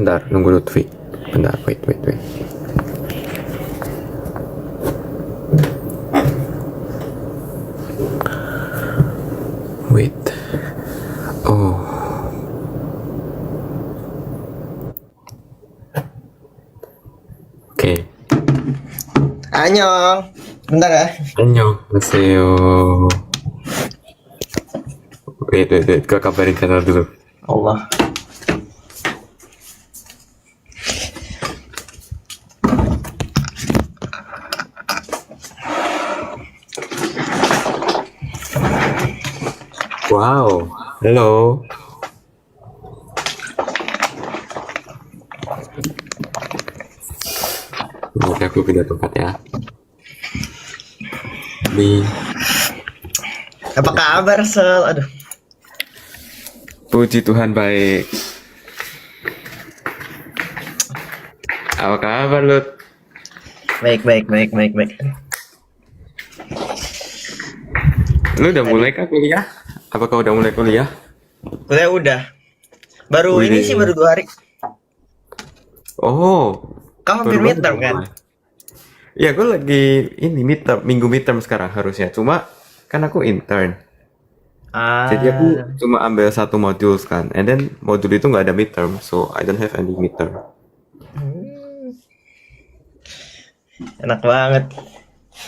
bentar, nunggu Lutfi. Bentar, wait. Wait. Oh. Oke. Annyeong. Bentar ya. 안녕하세요. Wait. Gue kabarin kanal dulu. Allah. Wow. Halo. Oke, aku pindah tempat ya. Nih, Apa kabar, Sel? Aduh. puji Tuhan baik. Apa kabar, Lut? Baik. Lu udah mulai kah kuliah? Apakah udah mulai kuliah? Kuliah udah. Baru Wih. ini sih baru 2 hari. Oh, Kau hampir baru banget midterm kan? mulai. Ya, gue lagi ini minggu midterm sekarang harusnya. Cuma kan aku intern. Jadi aku cuma ambil satu modul kan. And then modul itu nggak ada midterm. So, I don't have any midterm. Enak banget.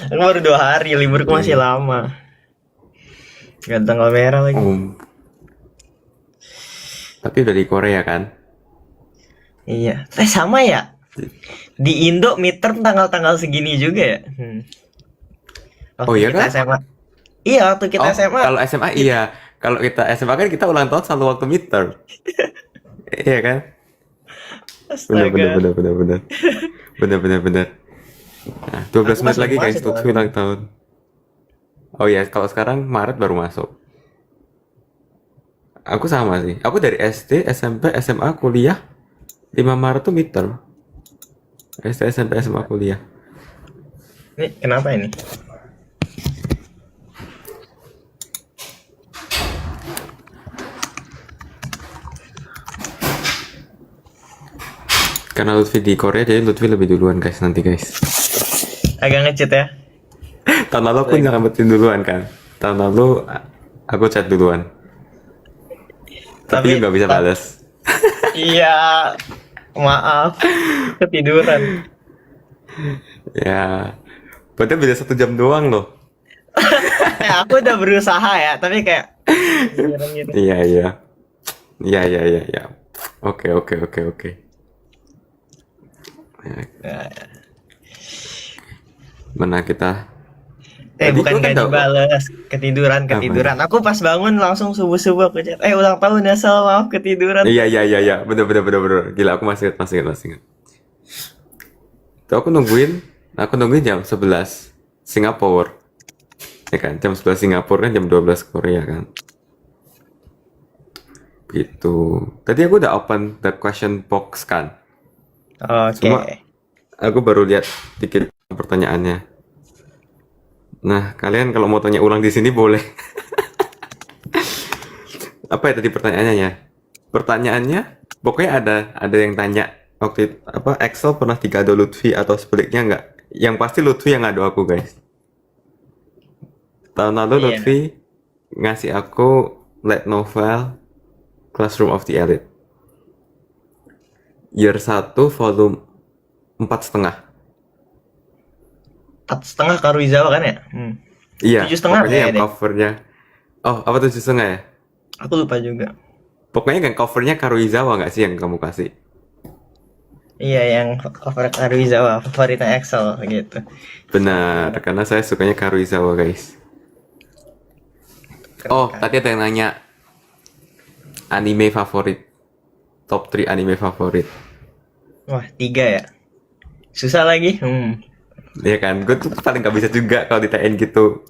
Aku baru 2 hari, liburku masih lama. Gak ada tanggal merah lagi. Tapi udah di Korea kan? Iya. Sama ya? Di Indo midterm tanggal-tanggal segini juga ya? Waktu Oh iya kita kan? SMA. Iya, waktu kita Oh, SMA. kalau SMA iya. Kalau kita SMA kan kita ulang tahun selalu waktu midterm. Iya kan? Astaga. Bener. Nah, 12 Aku menit masih lagi guys, masuk Lutfi ulang tahun. Oh iya, kalau sekarang Maret baru masuk. Aku sama sih. Aku dari SD, SMP, SMA, kuliah 5 Maret tuh midterm. SD, SMP, SMA, kuliah. Ini kenapa ini? Karena Lutfi di Korea, jadi Lutfi lebih duluan guys nanti guys. Agak ngecet ya. Tahun lalu aku nyelamatin duluan kan. Tahun lalu aku chat duluan. Tapi nggak bisa balas. Iya. Maaf. Ketiduran. Ya, padahal beda 1 jam doang loh. Aku udah berusaha ya, tapi kayak gitu. Iya. Oke. Ya, mana kita? Tadi Bukan gua kan gak tahu- dibales. Ketiduran. Aku pas bangun langsung subuh-subuh aku chat. Ulang tahun ya, Sel, maaf ketiduran. Iya. Bener. Gila, aku masih ingat. Tuh aku nungguin jam 11 Singapura. Ya kan, jam 11 Singapura kan jam 12 Korea kan. Gitu. Tadi aku udah open the question box kan. Oke. Cuma aku baru lihat dikit pertanyaannya. Nah, kalian kalau mau tanya ulang di sini boleh. Apa ya tadi pertanyaannya ya? Pertanyaannya pokoknya ada yang tanya waktu itu, apa Excel pernah digado Lutfi atau sebaliknya nggak? Yang pasti Lutfi yang ngado aku guys. Tahun lalu Iya. Lutfi ngasih aku light novel Classroom of the Elite. Year 1 volume 4,5. 4,5 Karuizawa kan ya? Iya, 7,5 pokoknya yang deh. covernya. Oh, apa 7,5 ya? Aku lupa juga. Pokoknya yang covernya Karuizawa nggak sih yang kamu kasih? Iya, yang cover Karuizawa, favoritnya Excel gitu. Benar, karena saya sukanya Karuizawa guys. Oh, tadi ada yang nanya anime favorit. Top 3 anime favorit. Wah, 3 ya. Susah lagi. Iya kan, gue tuh paling gak bisa juga kalau ditanyain gitu.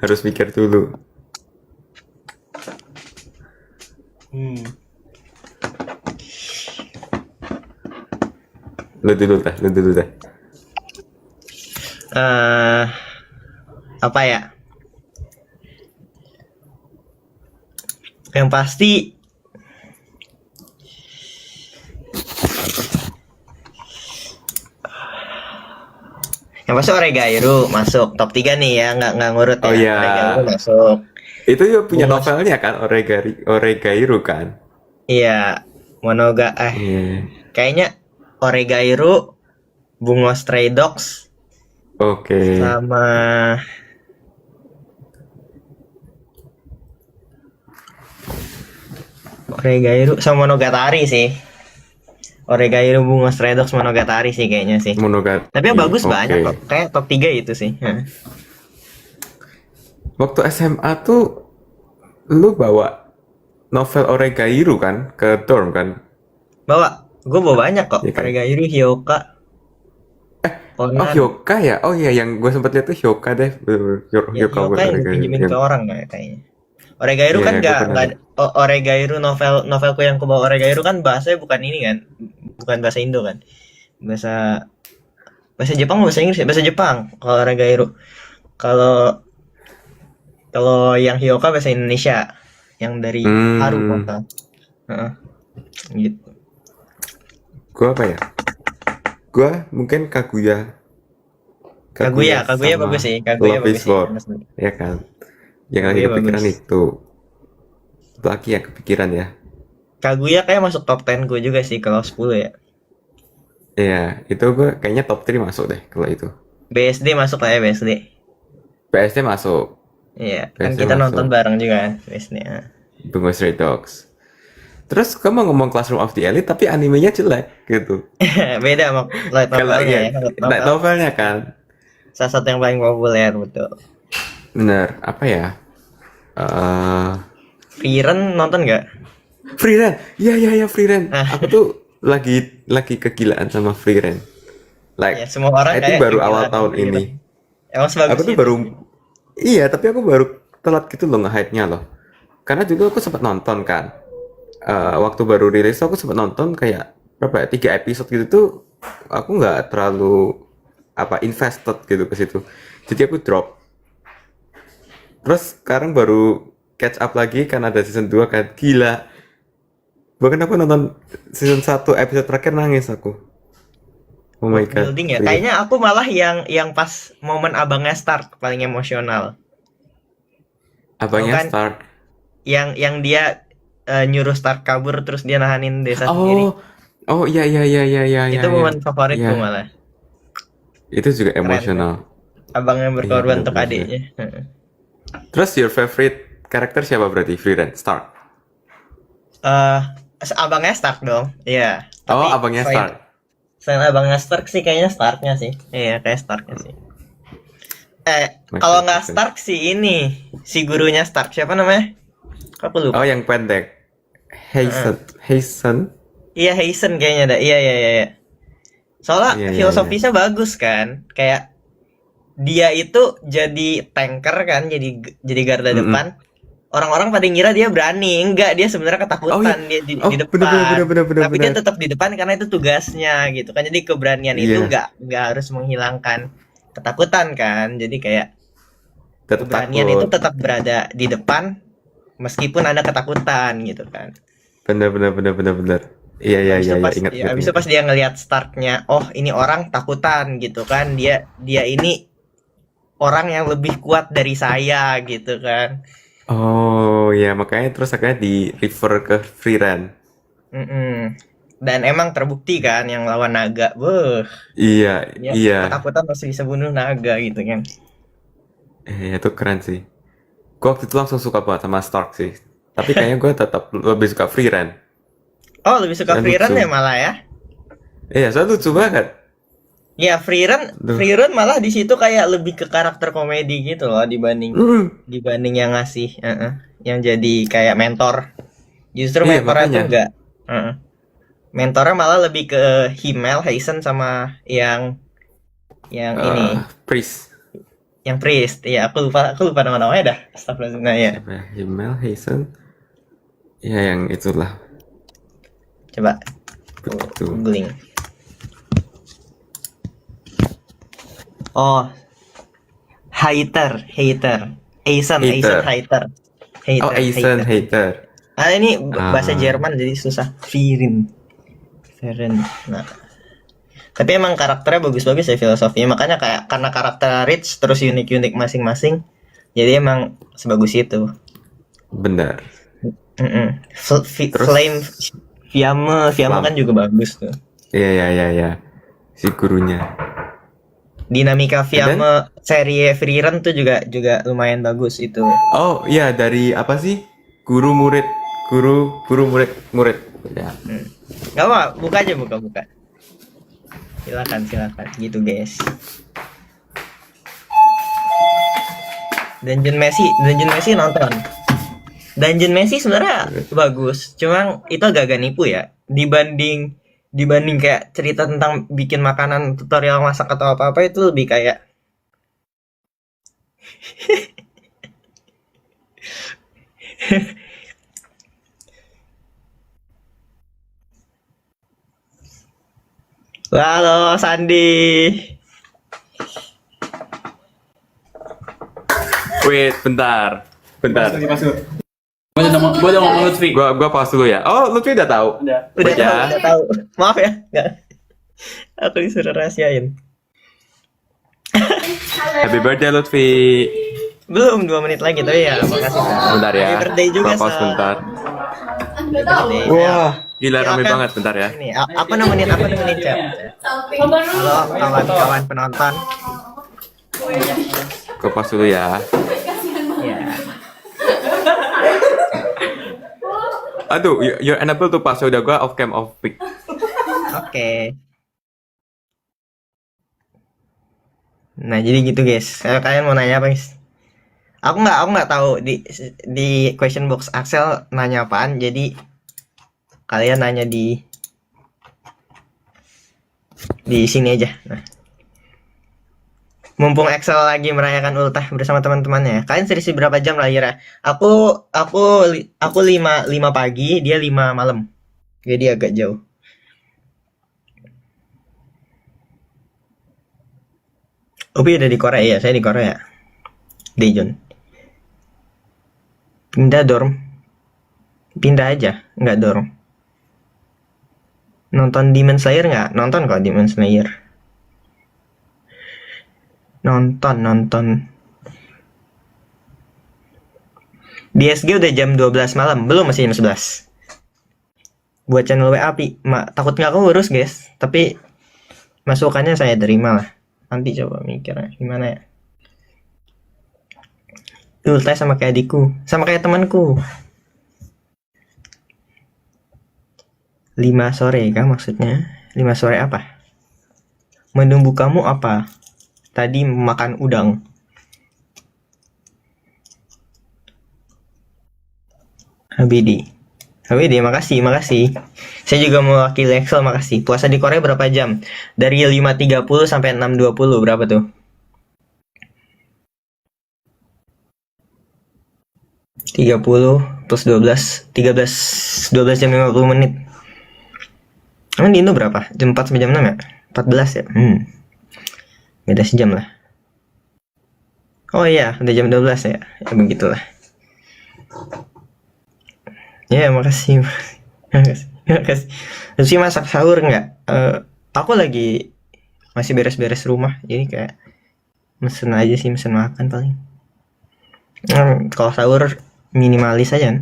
Harus mikir dulu. Lu dulu dah. Apa ya? Yang pasti Yang pasti Oregairu masuk top 3 nih ya, nggak ngurut Oh ya. iya. Oregairu masuk. Itu juga punya Bunga, novelnya kan, Oregairu kan? iya, Monoga Iya. kayaknya Oregairu, Bungo Stray Dogs Oke. sama Oregairu sama Monogatari sih. Oregairu, Bungo Stray Dogs, Monogatari sih kayaknya sih. Monogatari. Tapi yang bagus Oke. banyak kok. Kayak top 3 itu sih. Waktu SMA tuh lu bawa novel Oregairu kan ke dorm kan? Gue bawa banyak kok. Iya kan? Oregairu, Hyoka, Oh Conan. Hyoka ya? Oh iya yang gue sempat lihat tuh Hyoka deh. Ya, Hyoka buat Hyoka yang Oregairu. dipinjemin ke orang kayaknya. Oregairu Iya, kan iya, nggak gua pernah Oregairu novelku yang ku bawa Oregairu kan bahasanya bukan ini kan, bukan bahasa Indo kan, bahasa bahasa Jepang, bahasa Inggris ya, bahasa Jepang kalau Oregairu. Kalau kalau yang Hyoka bahasa Indonesia, yang dari Haru Hmm. kota. Heeh, gitu. Gue apa ya? Gue mungkin Kaguya. Kaguya sama bagus sih, Kaguya Love bagus is sih. War. Ya kan? Yang lagi Kaguya kepikiran bagus. itu. Itu lagi yang kepikiran ya. Kaguya kayak masuk top 10 ku juga sih kalau 10 ya. Iya, itu gue kayaknya top 3 masuk deh kalau itu. BSD masuk lah ya, BSD. PSD masuk. Iya, kan BSD kita masuk. nonton bareng juga kan BSD. Bungo Stray Dogs. Terus kamu ngomong Classroom of the Elite tapi animenya jelek gitu. Beda sama light Kalau novelnya ya. ya, Light light novel novelnya kan. salah satu yang paling populer, betul. Bener, apa ya? eh Frieren nonton nggak? Free Ren. Iya Free Ren. Ah. Aku tuh lagi kegilaan sama Free Ren. Ya, Like, semua orang itu kayak baru awal kegilaan tahun Frieren. ini. Emang sebagus Aku tuh itu baru sih. Iya, tapi aku baru telat gitu loh nge-hype-nya loh. Karena dulu aku sempat nonton kan. Waktu baru rilis aku sempat nonton kayak berapa ya? 3 episode gitu tuh aku nggak terlalu invested gitu ke situ. Jadi aku drop. Terus sekarang baru catch up lagi kan ada season 2 kan. Gila. Bahkan aku nonton season 1 episode terakhir nangis aku. Oh my god. Building ya. Iya. Kayaknya aku malah yang pas momen abangnya start paling emosional. Abangnya Bukan. start. Yang dia nyuruh Stark kabur terus dia nahanin desa sendiri. Oh iya. Itu momen favoritku Iya. malah. Itu juga Keren, emosional. Abang yang berkorban Iya, untuk benar-benar. adiknya. Terus your favorite karakter siapa berarti? Free Ren, Stark. Abangnya Stark dong. Iya. Oh, Tapi abangnya selain- Stark. Selain abangnya Stark sih kayaknya Starknya sih. Iya, kayak Starknya sih. Masih Kalau nggak oke. Stark sih ini si gurunya Stark siapa namanya? Aku lupa. Oh, yang pendek. Hasten. Iya, Hasten kayaknya dah. Iya. Soalnya Iya. filosofisnya bagus kan. Kayak dia itu jadi tanker kan, jadi garda Mm-mm. depan. Orang-orang pada ngira dia berani, enggak, dia sebenarnya ketakutan. Oh, iya. Dia di Oh, depan. bener. Tapi dia tetap di depan karena itu tugasnya gitu kan. Jadi keberanian itu Iya. nggak harus menghilangkan ketakutan kan. Jadi kayak Tetap keberanian itu takut. tetap berada di depan meskipun ada ketakutan gitu kan. Bener. Iya, ingat. Habis itu pas dia ngelihat Starknya, oh ini orang takutan gitu kan. Dia ini orang yang lebih kuat dari saya gitu kan. Oh, ya makanya terus akhirnya di refer ke Free Ren. Mm-mm. Dan emang terbukti kan yang lawan naga, Iya. ketakutan masih bisa bunuh naga gitu kan. Itu keren sih. Gue waktu itu langsung suka banget sama Stark sih. Tapi kayaknya gue tetap lebih suka Free Ren. Oh, lebih suka Dan Frieren lucu. ya malah ya. Iya, soalnya lucu banget. Ya Frieren malah di situ kayak lebih ke karakter komedi gitu loh dibanding yang ngasih, yang jadi kayak mentor. Justru Iya, mentornya tuh makanya. enggak. Mentornya malah lebih ke Himmel, Hazen sama yang ini, Priest. yang Priest. Ya aku lupa nama-namanya dah. Astagfirullahaladzim. Nah, ya. Siapa ya? Himmel, Hazen. Ya yang itulah. Coba Begitu. googling. Oh, Hater. Aizen Hater. Oh, Aizen Hater. Ini bahasa Jerman jadi susah. Frieren. Nah, Tapi emang karakternya bagus-bagus ya filosofinya. Makanya kayak karena karakter rich terus unik-unik masing-masing. Jadi emang sebagus itu. Benar. Terus Flame Fiamme Flam. kan juga bagus tuh. Iya. Si gurunya. Dinamika And then Fiamme seri Free Run tuh juga lumayan bagus itu. oh iya, dari apa sih? Guru murid, guru murid. Ya. Gak apa, buka aja buka. Silakan gitu guys. Dungeon Messi nonton. Dungeon Messi sebenarnya bagus, cuma itu agak-agak nipu ya. Dibanding kayak cerita tentang bikin makanan, tutorial masak atau apa-apa, itu lebih kayak halo Sandi. Wait, bentar. Masuk. Gue udah ngomong Lutfi. Gua pause dulu ya. Oh, Lutfi udah tahu. Udah. Udah tahu. Maaf ya, enggak. Aku disuruh rahasiain. Happy birthday Lutfi. Belum 2 menit lagi tapi ya makasih. Bentar ya. Happy birthday juga, Gua pause Sa. bentar. Birthday. Wah, gila rame Silakan. banget, bentar ya. Ini apa nemenin chat. Halo kawan-kawan penonton. Gua pause dulu ya. Ya. Aduh, you're unable to pass. Udah gua off cam off pic. Oke. Nah, jadi gitu guys. Kalau kalian mau nanya apa, guys? Aku nggak tahu di question box Axel nanya apaan. Jadi kalian nanya di sini aja. Nah. Mumpung Axel lagi merayakan ultah bersama teman-temannya. Kalian selisih berapa jam lahirnya? Aku 5 pagi, dia 5 malam. Jadi agak jauh. Upi udah di Korea ya, saya di Korea. Daejeon. Pindah dorm. Pindah aja, nggak dorm. Nonton Demon Slayer nggak? Nonton kok Demon Slayer. Nonton. Di SG udah jam 12 malam, belum, masih jam 11. Buat channel WA api, takut nggak keurus guys, tapi masukannya saya terima lah. Nanti coba mikirnya gimana ya. Ultah sama kayak adikku, sama kayak temanku. 5 sore kah maksudnya? 5 sore apa? Menu bukamu apa? Tadi makan udang. HBD, makasih. Saya juga mewakili Excel, makasih. Puasa di Korea berapa jam? Dari 5.30 sampai 6.20, berapa tuh? 30 plus 12 jam 50 menit. Emang di Indo berapa? Jam 4 sampai jam 6 ya? 14 ya? Beda sejam lah. Oh iya, udah jam 12 ya? Ya begitulah. Ya, makasih. Terus sih masak sahur nggak? Aku lagi masih beres-beres rumah, jadi kayak mesen makan paling. Kalau sahur minimalis aja,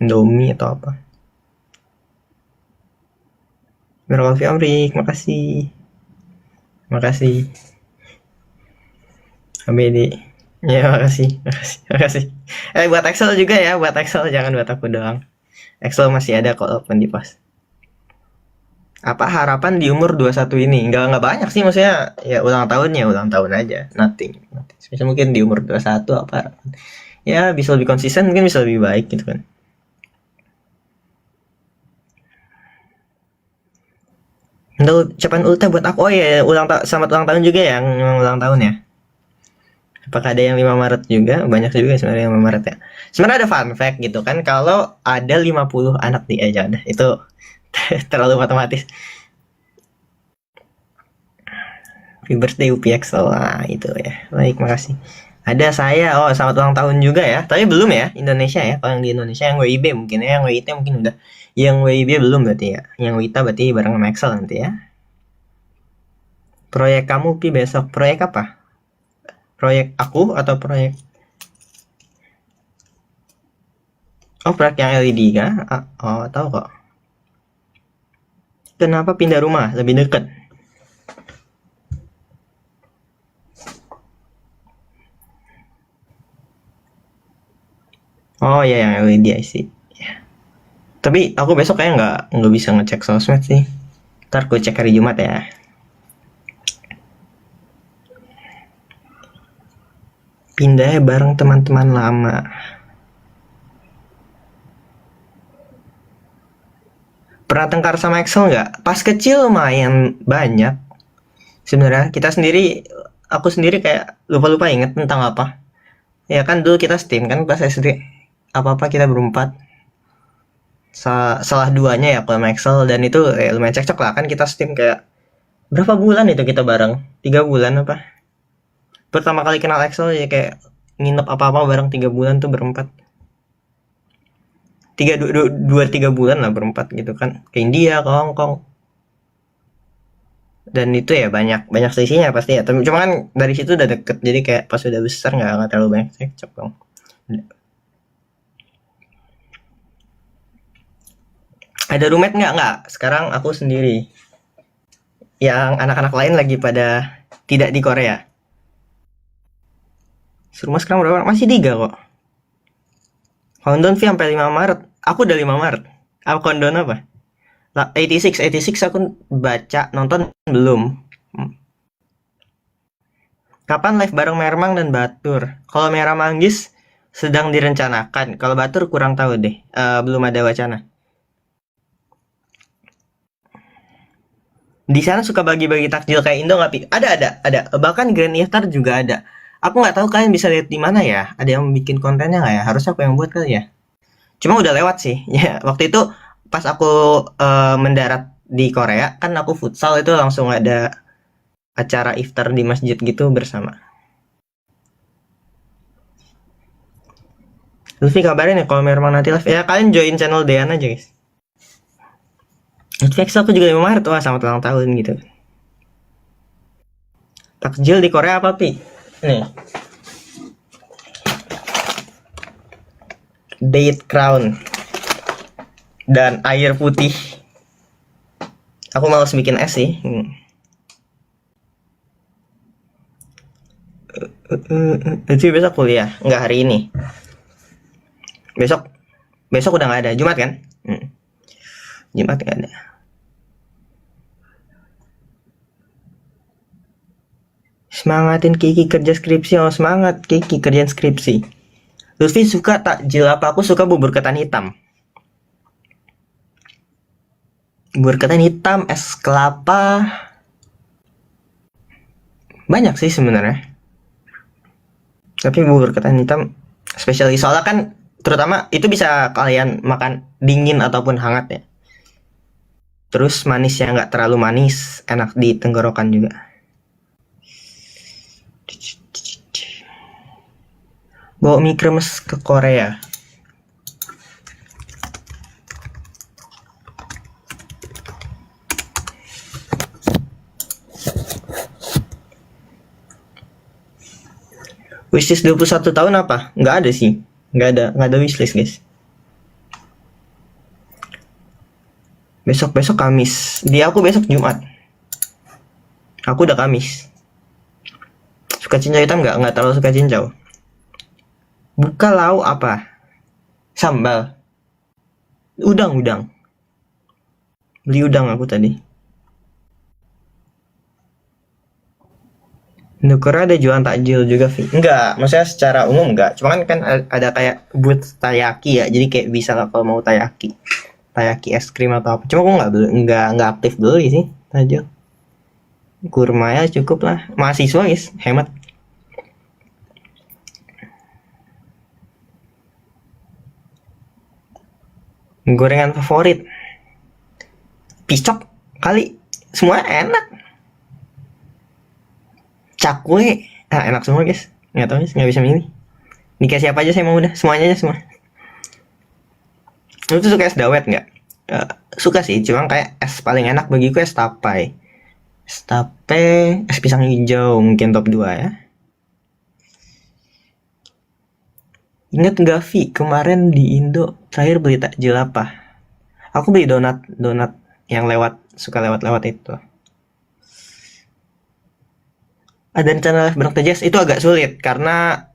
Indomie atau apa. Berkofi Amrik, makasih. HBD. Ya, makasih. Buat Excel juga ya, buat Excel, jangan buat aku doang. Excel masih ada kok open di pas. Apa harapan di umur 21 ini? Nggak banyak sih, maksudnya ya ulang tahun aja, nothing. Bisa mungkin di umur 21 apa harapan? Ya bisa lebih konsisten, mungkin bisa lebih baik gitu kan. Ucapan ultah buat aku. Oh iya, selamat ulang tahun juga ya, yang ulang tahun ya. Apakah ada yang 5 Maret juga? Banyak juga sebenarnya yang 5 Maret ya. Sebenarnya ada fun fact gitu kan, kalau ada 50 anak di aja ada. Itu terlalu matematis. Happy birthday UPX. Nah, itu ya. Baik, makasih. Ada saya. Oh, selamat ulang tahun juga ya. Tapi belum ya, Indonesia ya. Kalau yang di Indonesia yang WIB mungkin ya, yang WIT mungkin udah. Yang WIB belum berarti ya. Yang WITA berarti bareng sama Excel nanti ya. Proyek kamu Pi besok proyek apa? Proyek aku atau proyek? Oh, proyek yang LED kah? Oh, tahu kok. Kenapa pindah rumah? Lebih dekat. Oh ya, yang LED sih. Tapi aku besok kayak nggak bisa ngecek sosmed sih. Ntar aku cek hari Jumat ya. Pindah bareng teman-teman lama. Pernah tengkar sama Excel nggak? Pas kecil lumayan banyak. Sebenarnya aku sendiri kayak lupa-lupa inget tentang apa. Ya kan dulu kita Steam kan pas SD. Apa-apa kita berempat. Salah duanya ya kalau sama Excel, dan itu lumayan cekcok lah kan. Kita Steam kayak berapa bulan itu kita bareng? 3 bulan apa? Pertama kali kenal Excel ya kayak nginep apa-apa bareng 3 bulan tuh berempat. 3 bulan lah berempat gitu kan, ke India, ke Hong Kong. Dan itu ya banyak selisihnya pasti ya, tapi cuma kan dari situ udah deket, jadi kayak pas udah besar nggak terlalu banyak cekcok dong. Ada roommate nggak? Sekarang aku sendiri. Yang anak-anak lain lagi pada tidak di Korea. Rumah sekarang berapa? Masih 3 kok. Countdown fee sampai 5 Maret. Aku udah 5 Maret. Apa countdown apa? 86 aku baca, nonton belum. Kapan live bareng Mermang dan Batur? Kalau Merah Manggis sedang direncanakan. Kalau Batur kurang tahu deh. Belum ada wacana. Di sana suka bagi-bagi takjil kayak Indo nggak Pi? Ada. Bahkan Grand Iftar juga ada. Aku nggak tahu kalian bisa lihat di mana ya. Ada yang bikin kontennya nggak ya? Harusnya aku yang buat kali ya. Cuma udah lewat sih. Ya, waktu itu pas aku mendarat di Korea, kan aku futsal itu langsung ada acara iftar di masjid gitu bersama. Lutfi kabarin ya kalau memang nanti live. Ya kalian join channel Dean aja guys. Netflix aku juga 5 Maret. Wah, selamat ulang tahun gitu. Takjil di Korea apa Pi? Nih. Date crown dan air putih. Aku malas bikin es sih. Itu besok kuliah, nggak hari ini. Besok udah nggak ada. Jumat kan? Jumat nggak ada. Semangatin Kiki kerja skripsi. Oh, semangat Kiki kerjaan skripsi. Lutfi suka takjil apa? Aku suka bubur ketan hitam. Bubur ketan hitam, es kelapa. Banyak sih sebenarnya. Tapi bubur ketan hitam spesialis, soalnya kan terutama itu bisa kalian makan dingin ataupun hangat ya. Terus manisnya nggak terlalu manis, enak di tenggorokan juga. Bawa mie kremes ke Korea. Wishlist 21 tahun apa? Nggak ada sih. Nggak ada wishlist guys. Besok Kamis. Dia aku besok Jumat. Aku udah Kamis. Suka cincau hitam nggak terlalu suka cincau. Buka lauk apa? Sambal. Udang. Beli udang aku tadi. Di Korea ada jualan takjil juga, Vi? Enggak, maksudnya secara umum enggak. Cuma kan ada kayak booth taiyaki ya. Jadi kayak bisa lah kalau mau taiyaki es krim atau apa. Cuma aku nggak aktif beli sih takjil. Kurma ya cukup lah. Mahasiswa guys, hemat. Gorengan favorit picok kali, semua enak. Cakwe enak semua guys, nggak tahu guys, nggak bisa milih. Dikasih apa aja saya mau, udah semuanya aja semua. Lu tuh suka es dawet nggak? Suka sih, cuma kayak es paling enak bagiku es tapai. Es tape, es pisang hijau mungkin top 2 ya. Ingat gak Vi, kemarin di Indo terakhir beli takjil apa? Aku beli donat yang suka lewat itu. Ada rencana live bareng TJS itu agak sulit karena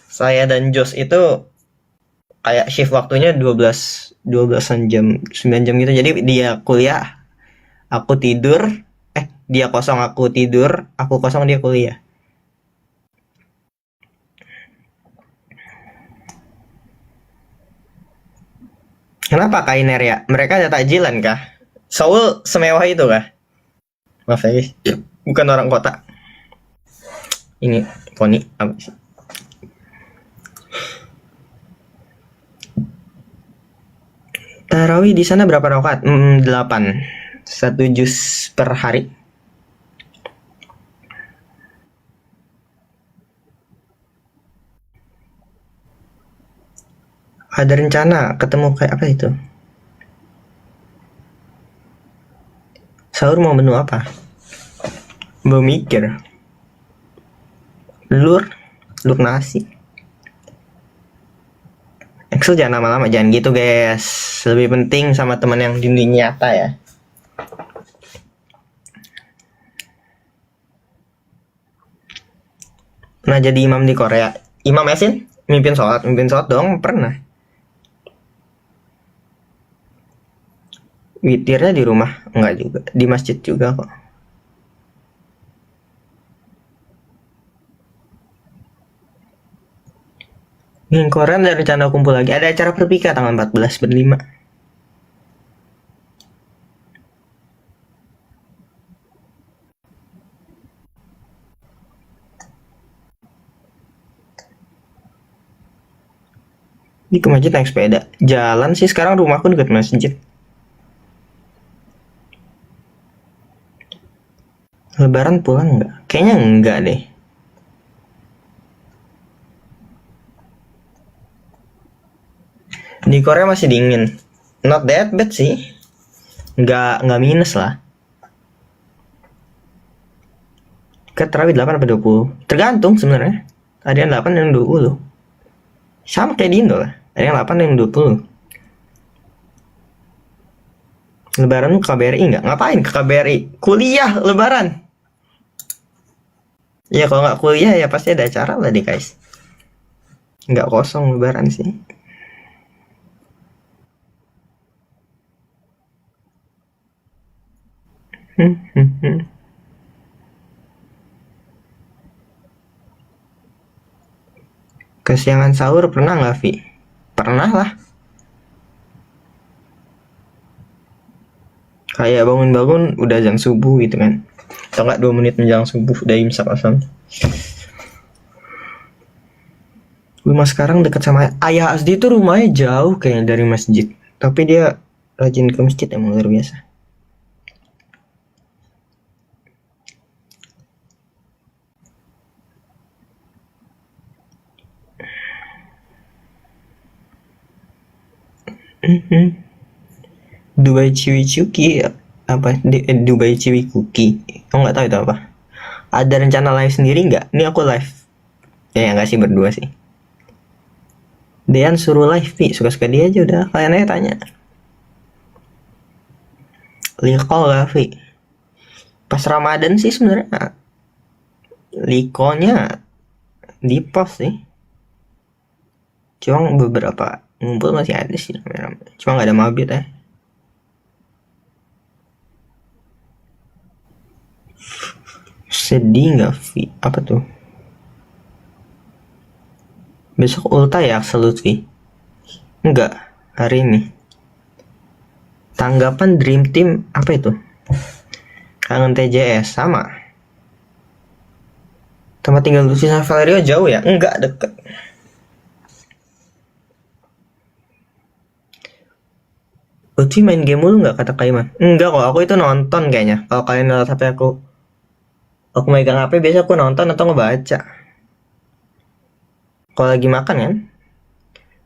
saya dan Jos itu kayak shift waktunya 12-an jam, 9 jam gitu. Jadi dia kuliah, aku tidur, dia kosong aku tidur, aku kosong dia kuliah. Kenapa Kak Iner ya? Mereka ada takjilan kah? Seoul semewah itu kah? Maaf ya guys, bukan orang kota. Ini poni apa sih? Tarawih di sana berapa rakaat? 8. 1 juz per hari. Ada rencana ketemu kayak apa itu? Sahur mau menu apa? Belum mikir. Lur nasi. Excel jangan lama-lama, jangan gitu guys. Lebih penting sama teman yang di dunia nyata ya. Pernah jadi imam di Korea? Imam Esin? Mimpin sholat dong, pernah. Witirnya di rumah? Enggak juga, di masjid juga kok. Nih, Korea ada rencana kumpul lagi. Ada acara perpika tanggal 14 berlima. Ini ke masjid naik sepeda. Jalan sih sekarang rumahku dekat masjid. Lebaran pulang nggak? Kayaknya enggak deh. Di Korea masih dingin. Not that bad sih. Nggak minus lah. Ke terawih 8 atau 20? Tergantung sebenarnya. Ada yang 8 dan 20. Sama kayak di Indo lah. Ada yang 8 dan yang 20. Lebaran KBRI nggak? Ngapain ke KBRI? Kuliah lebaran. Ya kalau nggak kuliah ya pasti ada acara lah deh guys. Nggak kosong lebaran sih. Kesiangan sahur pernah nggak Vi? Pernah lah. Kayak bangun-bangun udah azan subuh gitu kan. Atau nggak 2 menit menjelang subuh udah imsak asal. Rumah sekarang dekat sama ayah Asdi itu rumahnya jauh kayaknya dari masjid. Tapi dia rajin ke masjid emang luar biasa. Dubai Ciwi apa Dubai Ciwi Cookie? Aku nggak tahu itu apa. Ada rencana live sendiri nggak? Ini aku live. Ya nggak sih, berdua sih. Dean suruh live Vi, suka-suka dia aja udah. Kalian aja tanya. Liko gak Vi? Pas Ramadan sih sebenarnya Likonya di post sih. Cuma beberapa ngumpul masih ada sih. Cuma nggak ada mabit ya. Sedih nggak Vi? Apa tuh? Besok ulta ya Axel Lutfi? Enggak, hari ini. Tanggapan Dream Team apa itu? Kangen TJS sama. Tempat tinggal Lutfi sama Valerio jauh ya? Enggak, deket. Lutfi main game mulu nggak kata Kaiman? Enggak kok, aku itu nonton kayaknya. Kalau kalian lihat HP aku megang HP biasa aku nonton atau ngebaca. Kalau lagi makan kan?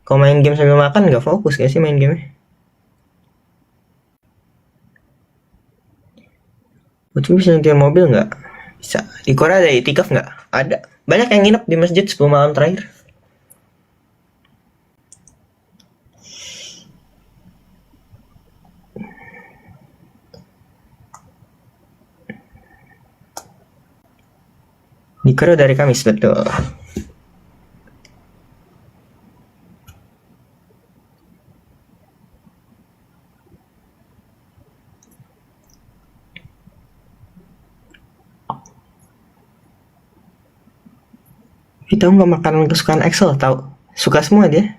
Kalau main game sambil makan nggak fokus gak sih main game? Itu bisa nyetir mobil nggak? Bisa. Di Korea ada itikaf nggak? Ada. Banyak yang nginep di masjid 10 malam terakhir. Di Korea dari Kamis, betul. Kita nggak makanan kesukaan Excel, tahu? Suka semua dia.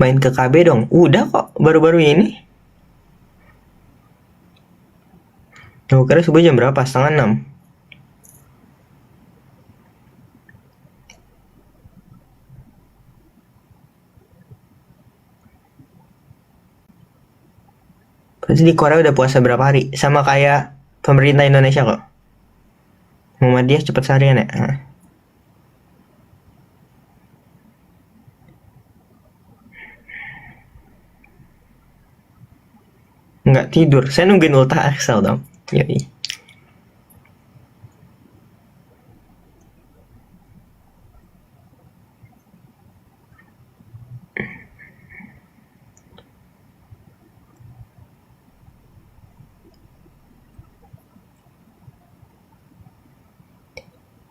Main ke KB dong. Udah kok, baru-baru ini. Aku kira subuh jam berapa? 5:30. Pasti di Korea udah puasa berapa hari? Sama kayak pemerintah Indonesia kok. Muhammadiyah cepet seharian ya? Nah. Nggak tidur. Saya nungguin ultah Excel dong. Yoi.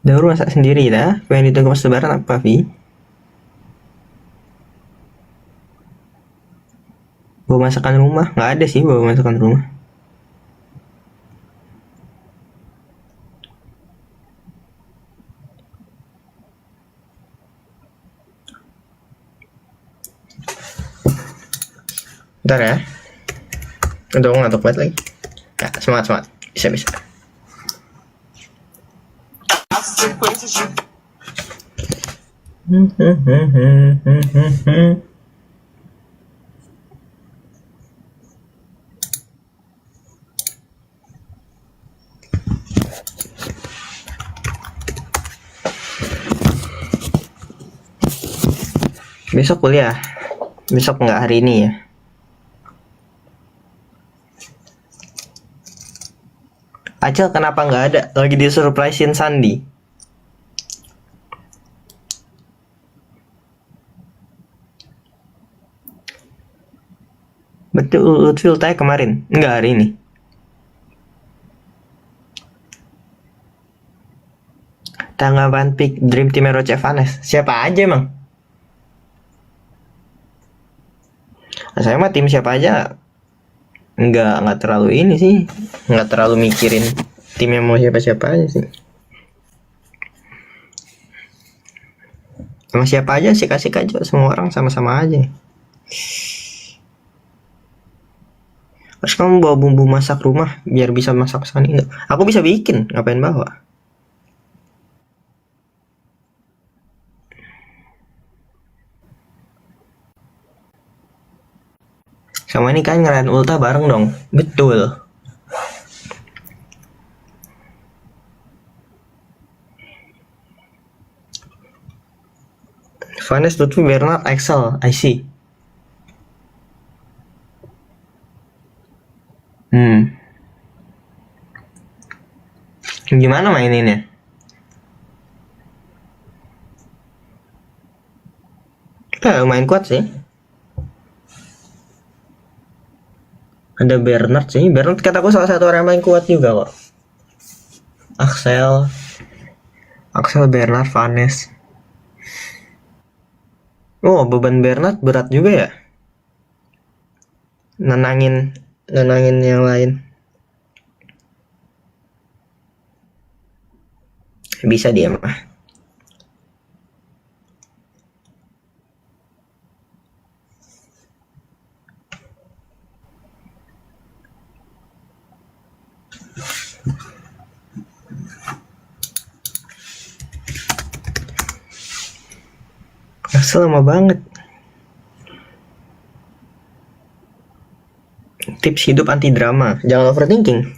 Daur masak sendiri dah. Kue yang ditunggu pas lebaran apa, Vi? Bawa masakan rumah? Nggak ada sih bawa masakan rumah. Bentar ya. Udah ngantuk banget lagi. Ya, semangat. Bisa. Besok kuliah. Besok nggak hari ini ya. Acel kenapa nggak ada? Lagi disurprisein Sandi. Betul, Lutfi ultahnya kemarin. Enggak, hari ini. Tanggapan pick Dream Team Roche Vanes. Siapa aja emang? Nah, saya mah tim siapa aja. Nggak terlalu ini sih. Nggak terlalu mikirin tim yang mau siapa aja sih. Sama siapa aja sih, kasih aja. Semua orang sama-sama aja. Terus kamu bawa bumbu masak rumah biar bisa masak sani? Enggak. Aku bisa bikin, ngapain bawa? Sama ini kan ngerayain ultah bareng dong. Betul. Vanes, Lutfi, Bernard, Excel, I see. Gimana maininnya? Main kuat sih. Ada Bernard sih. Bernard kataku salah satu orang yang main kuat juga kok. Axel, Bernard, Vanes. Oh, beban Bernard berat juga ya. Nenangin yang lain. Bisa dia mah. Lama banget. Tips hidup anti drama. Jangan overthinking.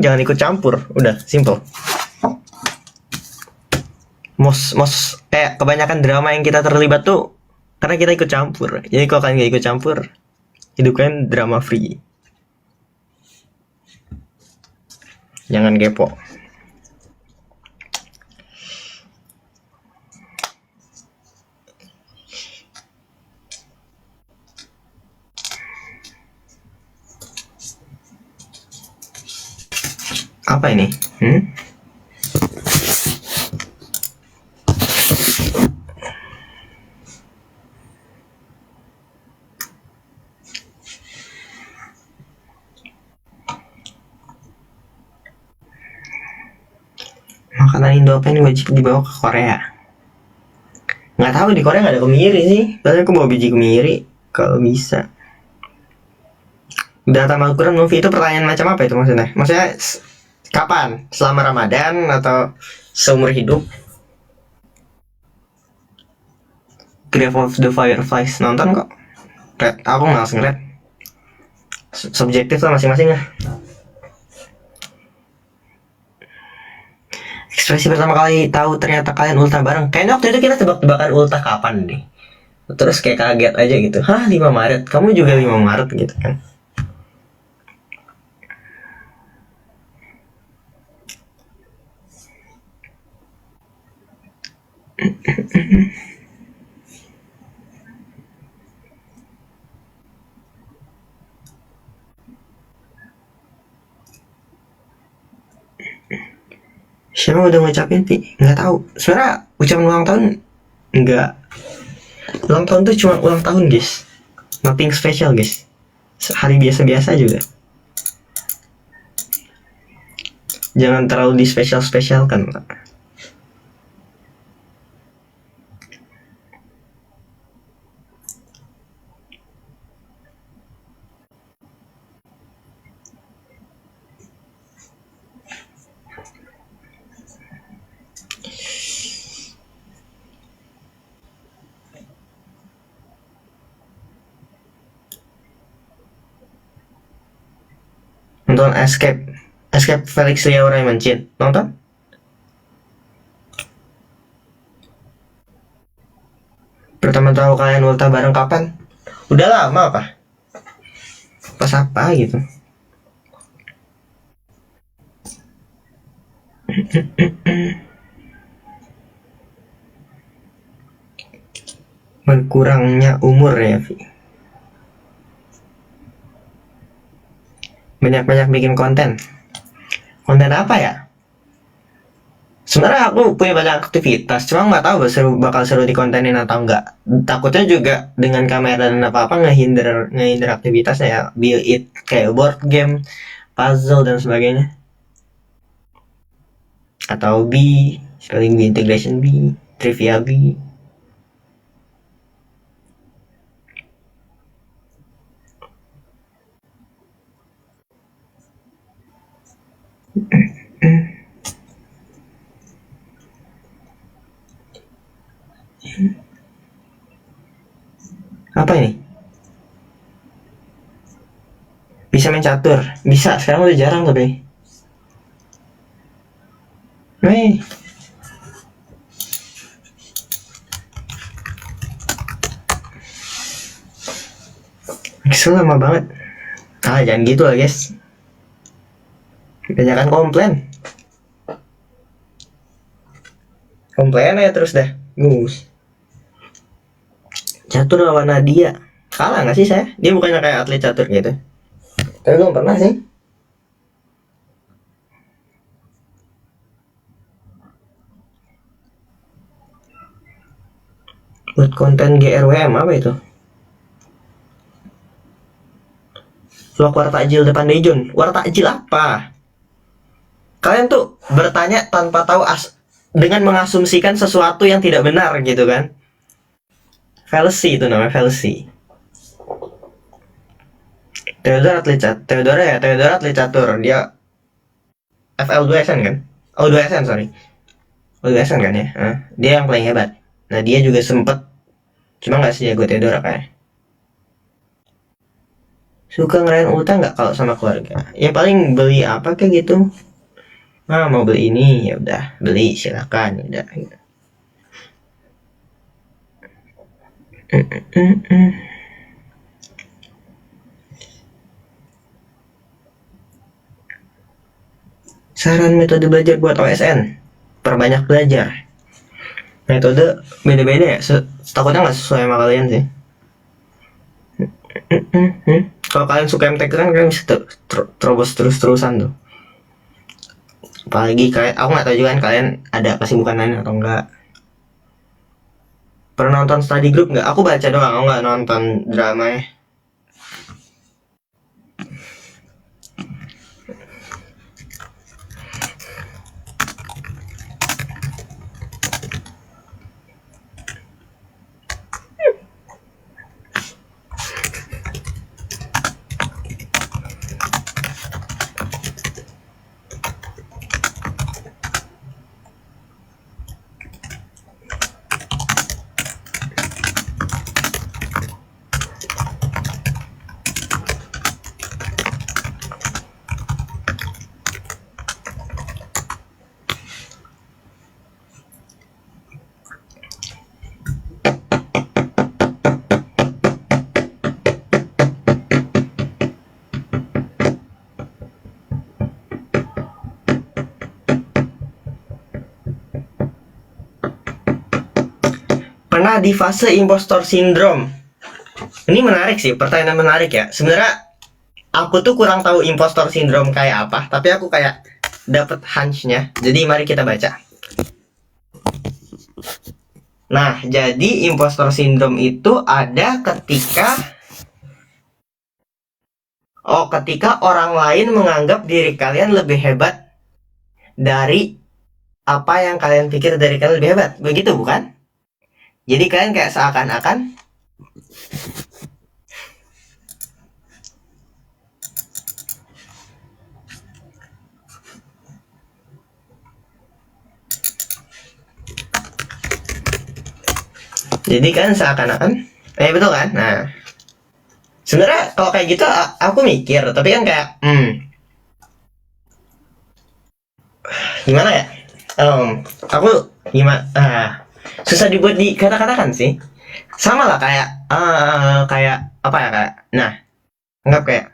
Jangan ikut campur. Udah, simple. most kayak kebanyakan drama yang kita terlibat tuh karena kita ikut campur. Jadi kalau kalian gak ikut campur, hidup kalian drama free. Jangan kepo. Apa ini? Makanan Indo apa yang wajib dibawa ke Korea? Nggak tahu, di Korea nggak ada kemiri sih. Padahal aku bawa biji kemiri kalau bisa. Data Al-Quran movie itu pertanyaan macam apa itu maksudnya? Maksudnya kapan? Selama Ramadan atau seumur hidup? Grave of the Fireflies nonton kok. Aku malas ngeliat. Subjektif lah masing-masing lah. Ekspresi pertama kali tahu ternyata kalian ultah bareng. Kayaknya waktu itu kita tebak-tebakan ultah kapan deh. Terus kayak kaget aja gitu. Hah, 5 Maret? Kamu juga 5 Maret gitu kan. Siapa udah ngucapin Pi? Nggak tahu. Sebenarnya ucapan ulang tahun nggak. Ulang tahun tuh cuma ulang tahun guys. Nothing special guys. Hari biasa-biasa juga. Jangan terlalu di spesial-spesialkan. Nonton Escape Felix Liao Raymond Chin. Nonton? Pertama tahu kalian ultah bareng kapan? Udah lama apa? Pas apa gitu? Berkurangnya umur ya, Vi. Banyak-banyak bikin konten. Konten apa ya? Sebenarnya aku punya banyak aktivitas, cuma nggak tahu bakal seru di kontenin atau enggak. Takutnya juga dengan kamera dan apa-apa ngehinder aktivitasnya ya. Be it kayak board game, puzzle dan sebagainya. Atau spelling bee, integration bee, trivia bee. Apa ini? Bisa main catur? Bisa, sekarang udah jarang tapi. Nih. Kesel lama banget. Jangan gitu lah guys. Kebanyakan komplain aja terus dah. Catur lawan Nadia. Kalah gak sih saya? Dia bukannya kayak atlet catur gitu. Tapi belum pernah sih. Buat konten GRWM apa itu? Vlog wartakjil depan Dejon. Wartakjil apa? Kalian tuh bertanya tanpa tahu dengan mengasumsikan sesuatu yang tidak benar gitu kan. Fallacy itu namanya, fallacy. Theodora atlet catur. Dia FL2SN kan? Oh 2SN sorry. Oh 2SN kan ya? Dia yang paling hebat. Nah dia juga sempet, cuma nggak sejago Theodora kayak. Suka ngerayain ultah nggak kalau sama keluarga? Ya paling beli apa kayak gitu. Mau beli ini ya udah beli silakan udah. Saran metode belajar buat OSN. Perbanyak belajar. Metode beda-beda ya. Takutnya nggak sesuai sama kalian sih. Kalau kalian suka MTK kan kalian bisa terobos terus-terusan tuh. Apalagi kayak aku nggak tahu juga kan kalian ada kesibukan lain atau enggak. Pernah nonton study group nggak? Aku baca doang, aku nggak nonton drama ya. Pernah di fase impostor syndrome? Ini menarik sih, pertanyaan menarik ya. Sebenarnya aku tuh kurang tahu impostor syndrome kayak apa, tapi aku kayak dapet hunch-nya. Jadi mari kita baca. Nah, jadi impostor syndrome itu ada ketika orang lain menganggap diri kalian lebih hebat dari apa yang kalian pikir dari kalian lebih hebat. Begitu bukan? Jadi kalian kayak seakan-akan betul kan? Nah, sebenarnya kalau kayak gitu aku mikir, tapi kan kayak gimana ya? Aku gimana? Susah dibuat dikata-katakan sih. Sama lah kayak apa ya, kayak nah, anggap kayak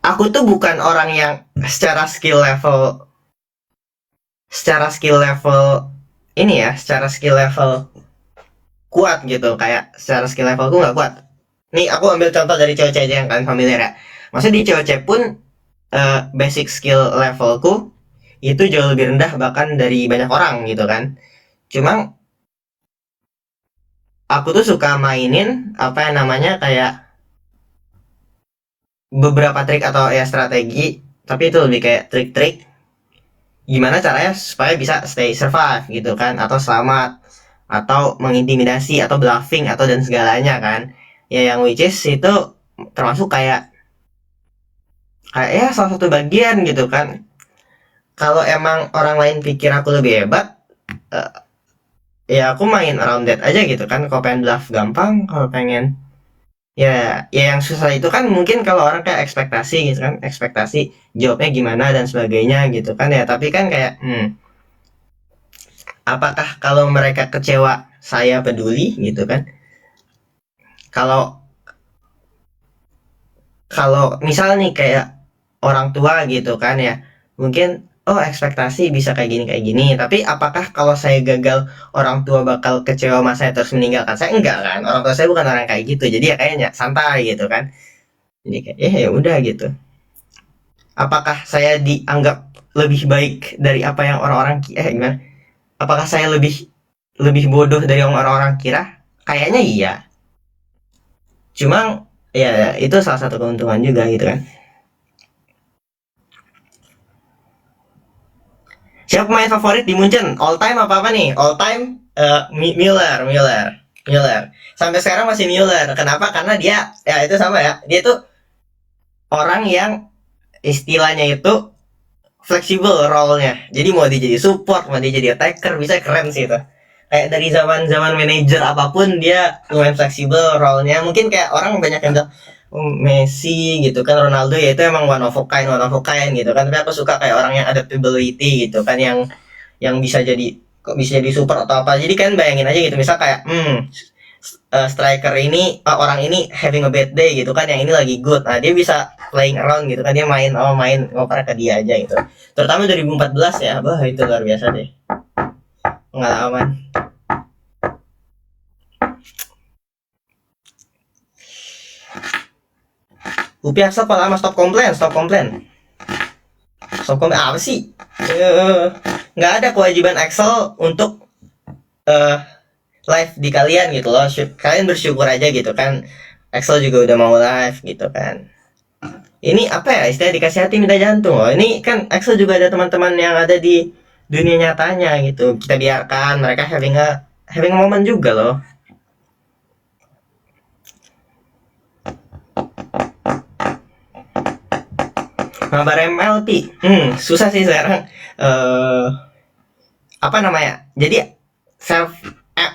aku tuh bukan orang yang secara skill level kuat gitu, kayak secara skill levelku nggak kuat. Nih aku ambil contoh dari cewek-cewek yang kalian familiar ya. Maksudnya di cewek-cewek pun basic skill levelku itu jauh lebih rendah bahkan dari banyak orang gitu kan. Cuma aku tuh suka mainin apa yang namanya kayak beberapa trik atau ya strategi, tapi itu lebih kayak trik-trik gimana caranya supaya bisa stay survive gitu kan, atau selamat, atau mengintimidasi, atau bluffing, atau dan segalanya kan. Ya yang which is itu termasuk kayak ya salah satu bagian gitu kan. Kalau emang orang lain pikir aku lebih hebat, ya aku main around that aja gitu kan. Kalau pengen bluff gampang, kalau pengen ya yang susah itu kan mungkin kalau orang kayak ekspektasi gitu kan, ekspektasi jawabnya gimana dan sebagainya gitu kan ya. Tapi kan kayak apakah kalau mereka kecewa saya peduli gitu kan? Kalau misal nih kayak orang tua gitu kan ya, mungkin ekspektasi bisa kayak gini, tapi apakah kalau saya gagal orang tua bakal kecewa sama saya terus meninggalkan saya? Enggak kan, orang tua saya bukan orang kayak gitu, jadi ya kayaknya santai gitu kan. Jadi kayak ya udah gitu. Apakah saya dianggap lebih baik dari apa yang orang-orang gimana? Apakah saya lebih bodoh dari yang orang-orang kira? Kayaknya iya. Cuma ya itu salah satu keuntungan juga gitu kan. Siapa pemain favorit di Munchen? All time apa nih? All time Müller. Sampai sekarang masih Müller. Kenapa? Karena dia ya itu sama ya. Dia tuh orang yang istilahnya itu fleksibel role-nya. Jadi mau dia jadi support, mau dia jadi attacker, bisa keren sih itu. Kayak dari zaman manajer apapun dia lumayan fleksibel role-nya. Mungkin kayak orang banyak yang bilang, Messi gitu kan, Ronaldo ya itu emang one of a kind gitu kan. Tapi aku suka kayak orang yang adaptability gitu kan, yang bisa jadi, kok bisa jadi super atau apa. Jadi kan bayangin aja gitu, misal kayak striker ini, orang ini having a bad day gitu kan, yang ini lagi good. Nah, dia bisa playing around gitu kan, dia main ngoper ke dia aja gitu. Terutama 2014 ya, bah itu luar biasa deh pengalaman. Upi Axel kalau lama stop komplain apa sih? Nggak ada kewajiban Axel untuk live di kalian gitu loh. Kalian bersyukur aja gitu kan, Axel juga udah mau live gitu kan. Ini apa ya, istilah dikasih hati minta jantung loh. Ini kan Axel juga ada teman-teman yang ada di dunia nyatanya gitu, kita biarkan mereka having a moment juga loh. Mabar MLP, susah sih sekarang. Apa namanya? Jadi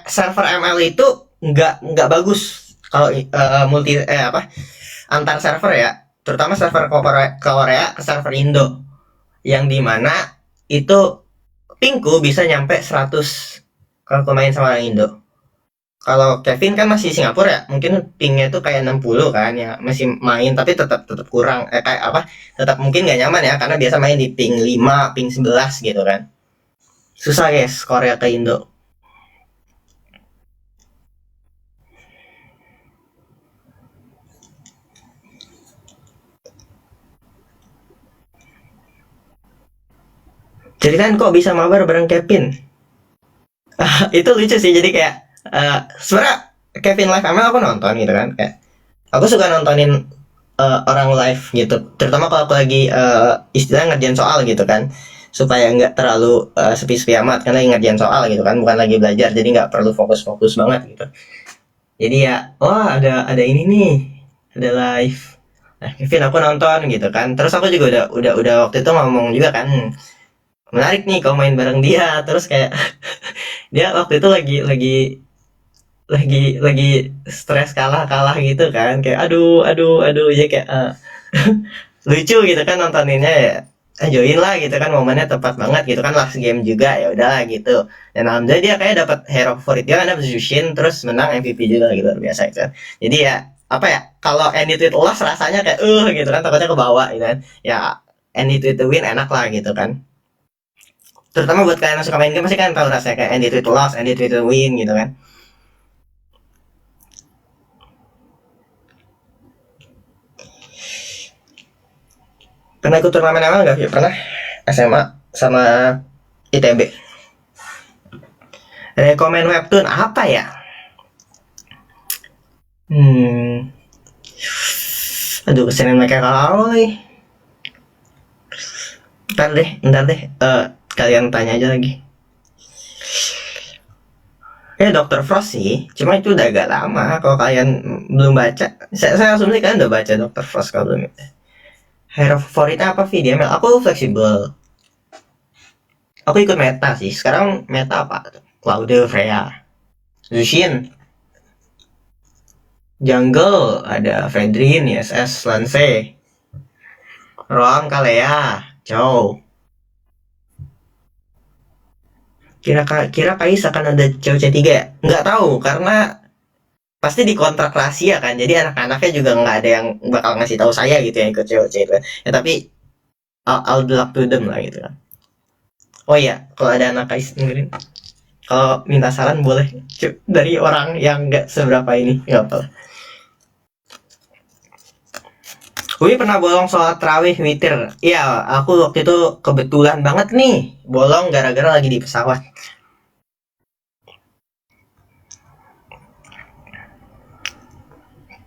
server ML itu nggak bagus kalau antar server ya. Terutama server Korea ke server Indo, yang dimana itu pingku bisa nyampe 100 kalau main sama orang Indo. Kalau Kevin kan masih Singapura ya, mungkin pingnya itu kayak 60 kan ya, masih main tapi tetap kurang, kayak apa, tetap mungkin nggak nyaman ya, karena biasa main di ping 5, ping 11 gitu kan. Susah guys Korea ke Indo. Ceritain kok bisa mabar bareng Kevin. Itu lucu sih, jadi kayak sebenarnya Kevin live ML aku nonton gitu kan, kayak aku suka nontonin orang live gitu, terutama kalau aku lagi istilah ngerjain soal gitu kan, supaya nggak terlalu sepi-sepi amat kan, lagi ngerjain soal gitu kan, bukan lagi belajar, jadi nggak perlu fokus-fokus banget gitu. Jadi ya, wah ada ini nih, ada live. Nah, Kevin aku nonton gitu kan, terus aku juga udah waktu itu ngomong juga kan, menarik nih kalau main bareng dia. Terus kayak dia waktu itu lagi stres kalah gitu kan, kayak aduh ya kayak lucu gitu kan nontoninnya ya. Join lah gitu kan, momennya tepat banget gitu kan, last game juga, ya udahlah gitu. Dan alhamdulillah dia kayak dapat hero favorit dia kan, dapat Zushin, terus menang MVP juga gitu, luar biasa gitu kan. Jadi ya apa ya, kalau end it with loss rasanya kayak gitu kan, takutnya ke bawah gitu kan. Ya end it with the win enak lah gitu kan. Terutama buat kalian yang suka main game pasti kan tahu rasanya kayak end it with the loss, end it with the win gitu kan. Pernah ikut turnamen ML nggak? Ya pernah, SMA sama ITB. Rekomen webtoon apa ya? Aduh, kesini mereka kalau nih. Ntar deh. Kalian tanya aja lagi. Dr. Frost sih, cuma itu udah agak lama. Kalau kalian belum baca, saya asumsi kalian udah baca Dr. Frost kalau belum. Hero favoritnya apa VDML? Aku fleksibel. Aku ikut meta sih. Sekarang meta apa? Cloud, Freya, Zushin, Jungle, ada Fredrin, ISS, Lance, Roam, Kalea, Chow. Kira Kais akan ada Chow C3 ya? Nggak tahu, karena pasti dikontrak rahasia kan, jadi anak-anaknya juga nggak ada yang bakal ngasih tahu saya gitu yang ikut COC itu ya. Tapi I'll be up to them lah gitu kan. Oh iya, kalau ada anak Kais dengerin, kalau minta saran boleh dari orang yang nggak seberapa ini, nggak apa. Wih, pernah bolong sholat tarawih witir. Iya, aku waktu itu kebetulan banget nih bolong gara-gara lagi di pesawat.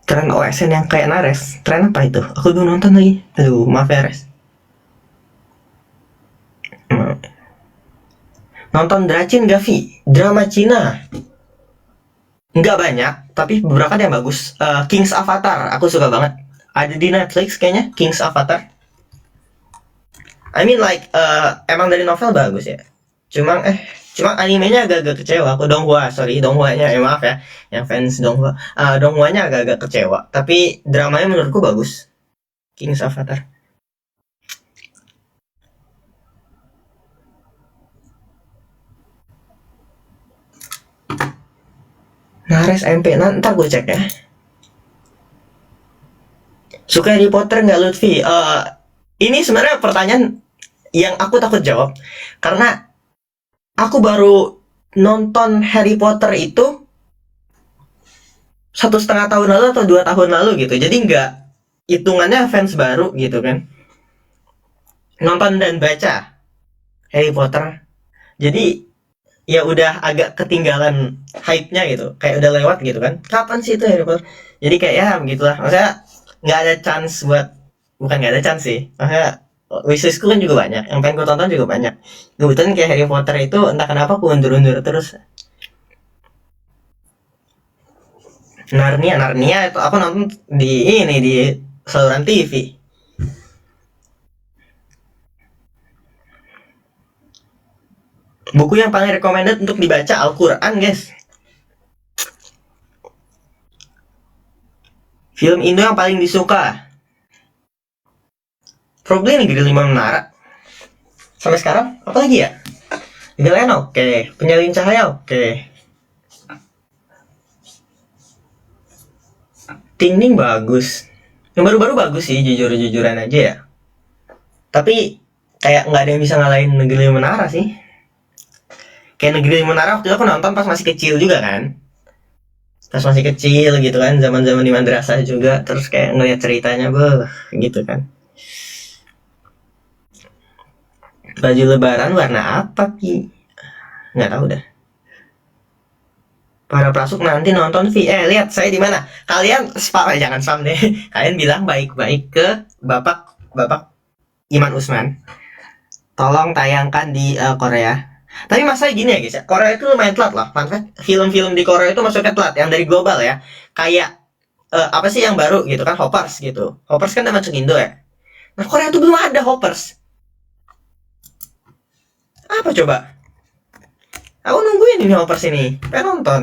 Tren OSN yang kayak Nares, tren apa itu? Aku belum nonton lagi. Aduh, maaf ya Res. Nonton Dracin gak Vi? Drama Cina. Nggak banyak, tapi beberapa yang bagus. King's Avatar, aku suka banget. Ada di Netflix kayaknya, King's Avatar. I mean like, emang dari novel bagus ya. Cuma Cuma animenya agak-agak kecewa. Aku Donghua-nya, maaf ya, yang fans Donghua. Donghua-nya agak-agak kecewa. Tapi dramanya menurutku bagus. King's Avatar. Nares MP, ntar gue cek ya. Suka Harry Potter nggak Lutfi? Ini sebenarnya pertanyaan yang aku takut jawab karena aku baru nonton Harry Potter itu 1,5 tahun lalu atau 2 tahun lalu gitu. Jadi nggak hitungannya fans baru gitu kan. Nonton dan baca Harry Potter. Jadi ya udah agak ketinggalan hype-nya gitu. Kayak udah lewat gitu kan. Kapan sih itu Harry Potter? Jadi kayak ya begitulah. Maksudnya nggak ada chance buat, bukan nggak ada chance sih. Maksudnya wishlistku kan juga banyak. Yang pengen gue tonton juga banyak. Kebetulan kayak Harry Potter itu entah kenapa aku undur-undur terus. Narnia itu aku nonton di saluran TV. Buku yang paling recommended untuk dibaca Al-Quran, guys. Film Indo yang paling disuka. Probably Negeri Lima Menara. Sampai sekarang, apa lagi ya? Galen oke. Penyalin Cahaya oke. Ting Ning bagus. Yang baru-baru bagus sih, jujur-jujuran aja ya. Tapi kayak nggak ada yang bisa ngalahin Negeri Lima Menara sih. Kayak Negeri Lima Menara waktu itu aku nonton pas masih kecil juga kan. Pas masih kecil gitu kan, zaman-zaman di madrasah juga. Terus kayak ngeliat ceritanya, gitu kan. Baju lebaran warna apa, Ki? Nggak tahu dah. Para prasuk nanti nonton lihat saya di mana. Kalian jangan spam deh. Kalian bilang baik-baik ke Bapak Iman Usman. Tolong tayangkan di Korea. Tapi masalah gini ya guys ya. Korea itu lumayan telat lah. Film-film di Korea itu masuknya telat. Yang dari global ya. Kayak apa sih yang baru gitu kan, Hoppers gitu. Hoppers kan udah masuk Indo ya. Nah Korea itu belum ada Hoppers. Apa coba? Aku nungguin ini Hoppers ini. Pengen nonton.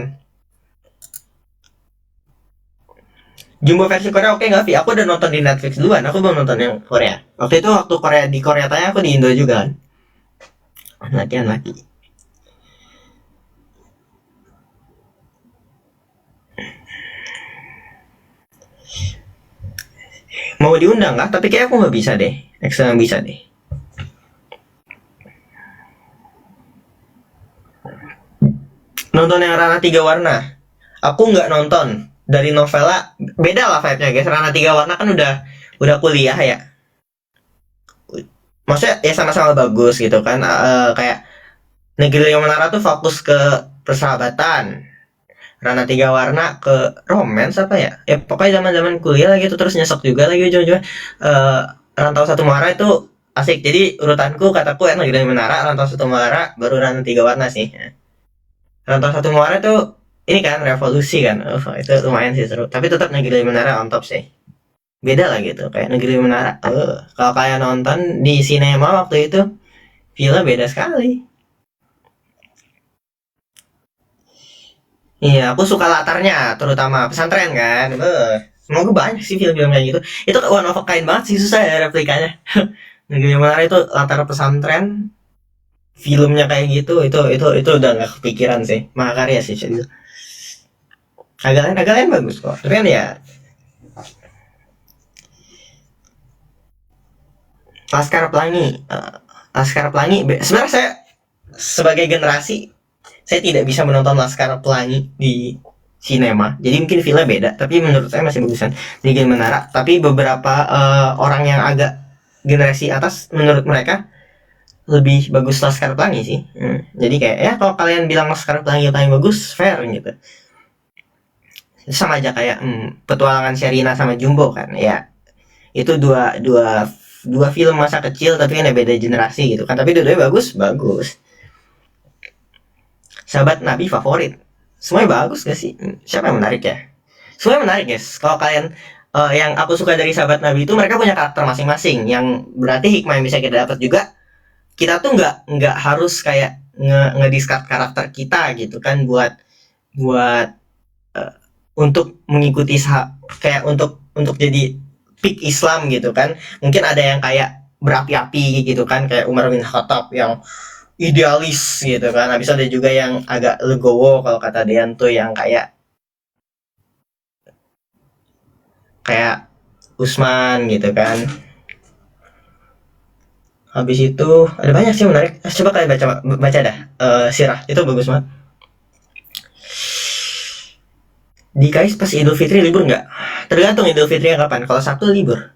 Jumbo versi Korea oke nggak, Vi? Aku udah nonton di Netflix duluan. Aku belum nonton yang Korea. Waktu itu waktu Korea tanya aku di Indo juga kan. Laki. Mau diundang nggak? Tapi kayak aku nggak bisa deh. Next time bisa deh. Nonton yang Rana 3 Warna. Aku nggak nonton. Dari novela beda lah vibe-nya guys. Rana 3 Warna kan udah kuliah ya. Maksudnya ya sama-sama bagus gitu kan. Kayak Negeri Lima Menara tuh fokus ke persahabatan. Rana 3 Warna ke romance apa ya? Ya pokoknya zaman-zaman kuliah lah gitu, terus nyesek juga lagi ujung-ujungnya. Rantau Satu Muara itu asik. Jadi urutanku kataku Negeri Lima Menara, Rantau Satu Muara, baru Rana 3 Warna sih. Rantau Satu Muara tuh ini kan revolusi kan, itu lumayan sih seru. Tapi tetap Negeri Menara on top sih. Beda lah gitu, kayak Negeri Menara. Kalau kalian nonton di sinema waktu itu, filmnya beda sekali. Iya, aku suka latarnya, terutama pesantren kan. Semoga banyak sih film-film kayak gitu. Itu one of a kind banget sih, susah ya replikanya. Negeri Menara itu latar pesantren, filmnya kayak gitu, itu udah nggak kepikiran sih. Mahakarya sih itu. Agak lain bagus kok. Tapi kan ya Laskar Pelangi. Sebenarnya saya sebagai generasi saya tidak bisa menonton Laskar Pelangi di sinema. Jadi mungkin filmnya beda, tapi menurut saya masih bagusan di Negeri Menara. Tapi beberapa orang yang agak generasi atas menurut mereka lebih bagus Laskar Pelangi sih. Jadi kayak ya kalau kalian bilang Laskar Pelangi paling bagus, fair gitu. Sama aja kayak petualangan Sherina sama Jumbo kan ya, itu dua film masa kecil tapi kan beda generasi gitu kan, tapi dua-duanya bagus. Sahabat Nabi favorit semuanya bagus gak sih? Siapa yang menarik ya? Semuanya menarik guys. Kalau kalian yang aku suka dari Sahabat Nabi itu mereka punya karakter masing-masing, yang berarti hikmah yang bisa kita dapat juga. Kita tuh nggak harus kayak ngediscard karakter kita gitu kan, buat eh, untuk mengikuti kayak untuk jadi peak Islam gitu kan. Mungkin ada yang kayak berapi-api gitu kan, kayak Umar bin Khattab yang idealis gitu kan. Habis itu ada juga yang agak legowo kalau kata Dean tuh, yang kayak Usman gitu kan. Habis itu ada banyak sih menarik. Coba kalian baca baca dah, sirah itu bagus banget. Di guys pas Idul Fitri libur nggak? Tergantung Idul Fitrinya kapan. Kalau Sabtu libur.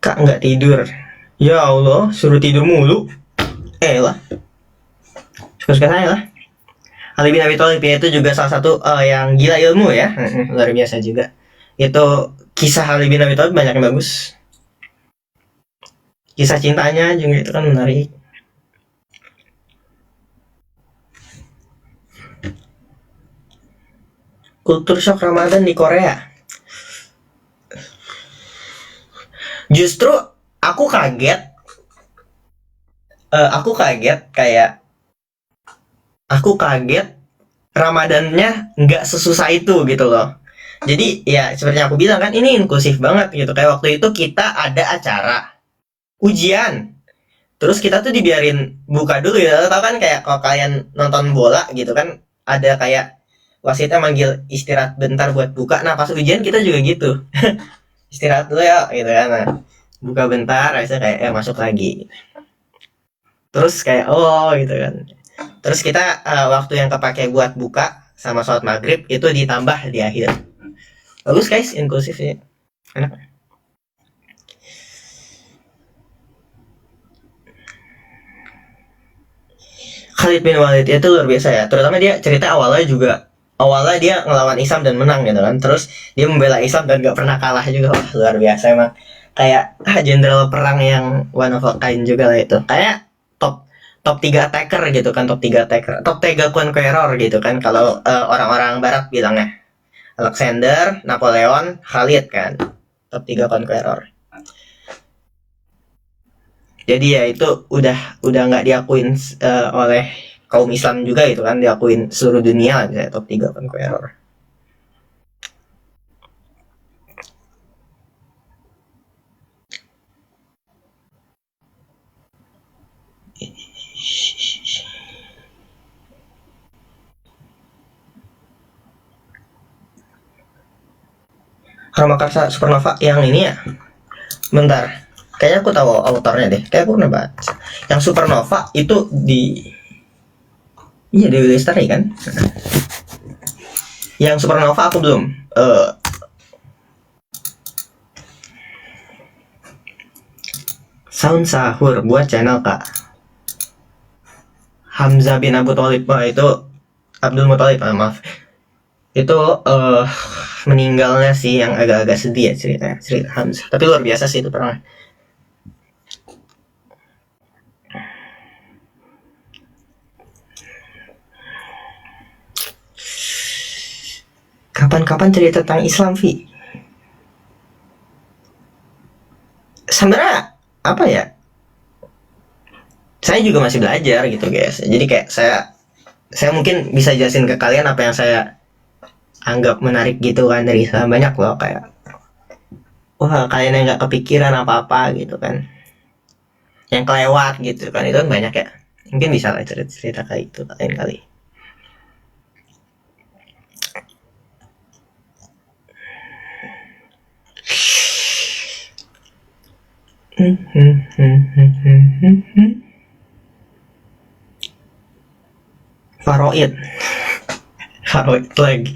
Kak nggak tidur. Ya Allah, suruh tidur mulu. Lah, suka-suka saya lah. Ali bin Abi Thalib ya, itu juga salah satu yang gila ilmu ya. Luar biasa juga. Itu kisah Ali bin Abi Thalib banyak yang bagus. Kisah cintanya juga itu kan menarik. Kultur shock Ramadan di Korea. Justru aku kaget. Aku kaget Ramadannya nggak sesusah itu gitu loh. Jadi ya seperti yang aku bilang kan, ini inklusif banget gitu. Kayak waktu itu kita ada acara ujian, terus kita tuh dibiarin buka dulu ya. Tahu kan kayak kalau kalian nonton bola gitu kan, ada kayak wasitnya manggil istirahat bentar buat buka. Nah pas ujian kita juga gitu. Istirahat dulu ya gitu kan. Nah, buka bentar, habisnya kayak masuk lagi. Terus kayak gitu kan. Terus kita waktu yang kepake buat buka sama sholat maghrib itu ditambah di akhir. Bagus guys, inklusif ya. Enak. Khalid bin Walid itu luar biasa ya. Terutama dia cerita awalnya dia ngelawan Islam dan menang gitu kan. Terus dia membela Islam dan gak pernah kalah juga. Wah, luar biasa emang. Kayak jenderal perang yang one of a kind juga lah itu. Kayak top 3 attacker gitu kan, top 3 attacker, top 3 conqueror gitu kan kalau orang-orang barat bilangnya. Alexander, Napoleon, Khalid kan. Top 3 conqueror. Jadi ya itu udah nggak diakuin oleh kaum Islam juga gitu kan, diakuin seluruh dunia lah, top 3 conqueror. Ramakarsa Supernova yang ini ya. Bentar. Kayaknya aku tahu autornya deh. Kayak aku pernah baca. Yang Supernova itu Iya, Dewi Lestari kan? Yang Supernova aku belum. Sound sahur buat channel Kak. Hamzah bin Abu Thalib, itu Abdul Muthalib, maaf. Itu meninggalnya sih yang agak-agak sedih ya ceritanya, cerita Hamzah. Tapi luar biasa sih itu pernah. Kapan-kapan cerita tentang Islam, Vi? Sebenarnya apa ya? Saya juga masih belajar gitu guys. Jadi kayak saya mungkin bisa jelasin ke kalian apa yang saya anggap menarik gitu kan dari Islam. Banyak loh kayak wah kalian yang nggak kepikiran apa-apa gitu kan, yang kelewat gitu kan, itu kan banyak ya. Mungkin bisa lah cerita kayak itu lain kali. Faroid lagi.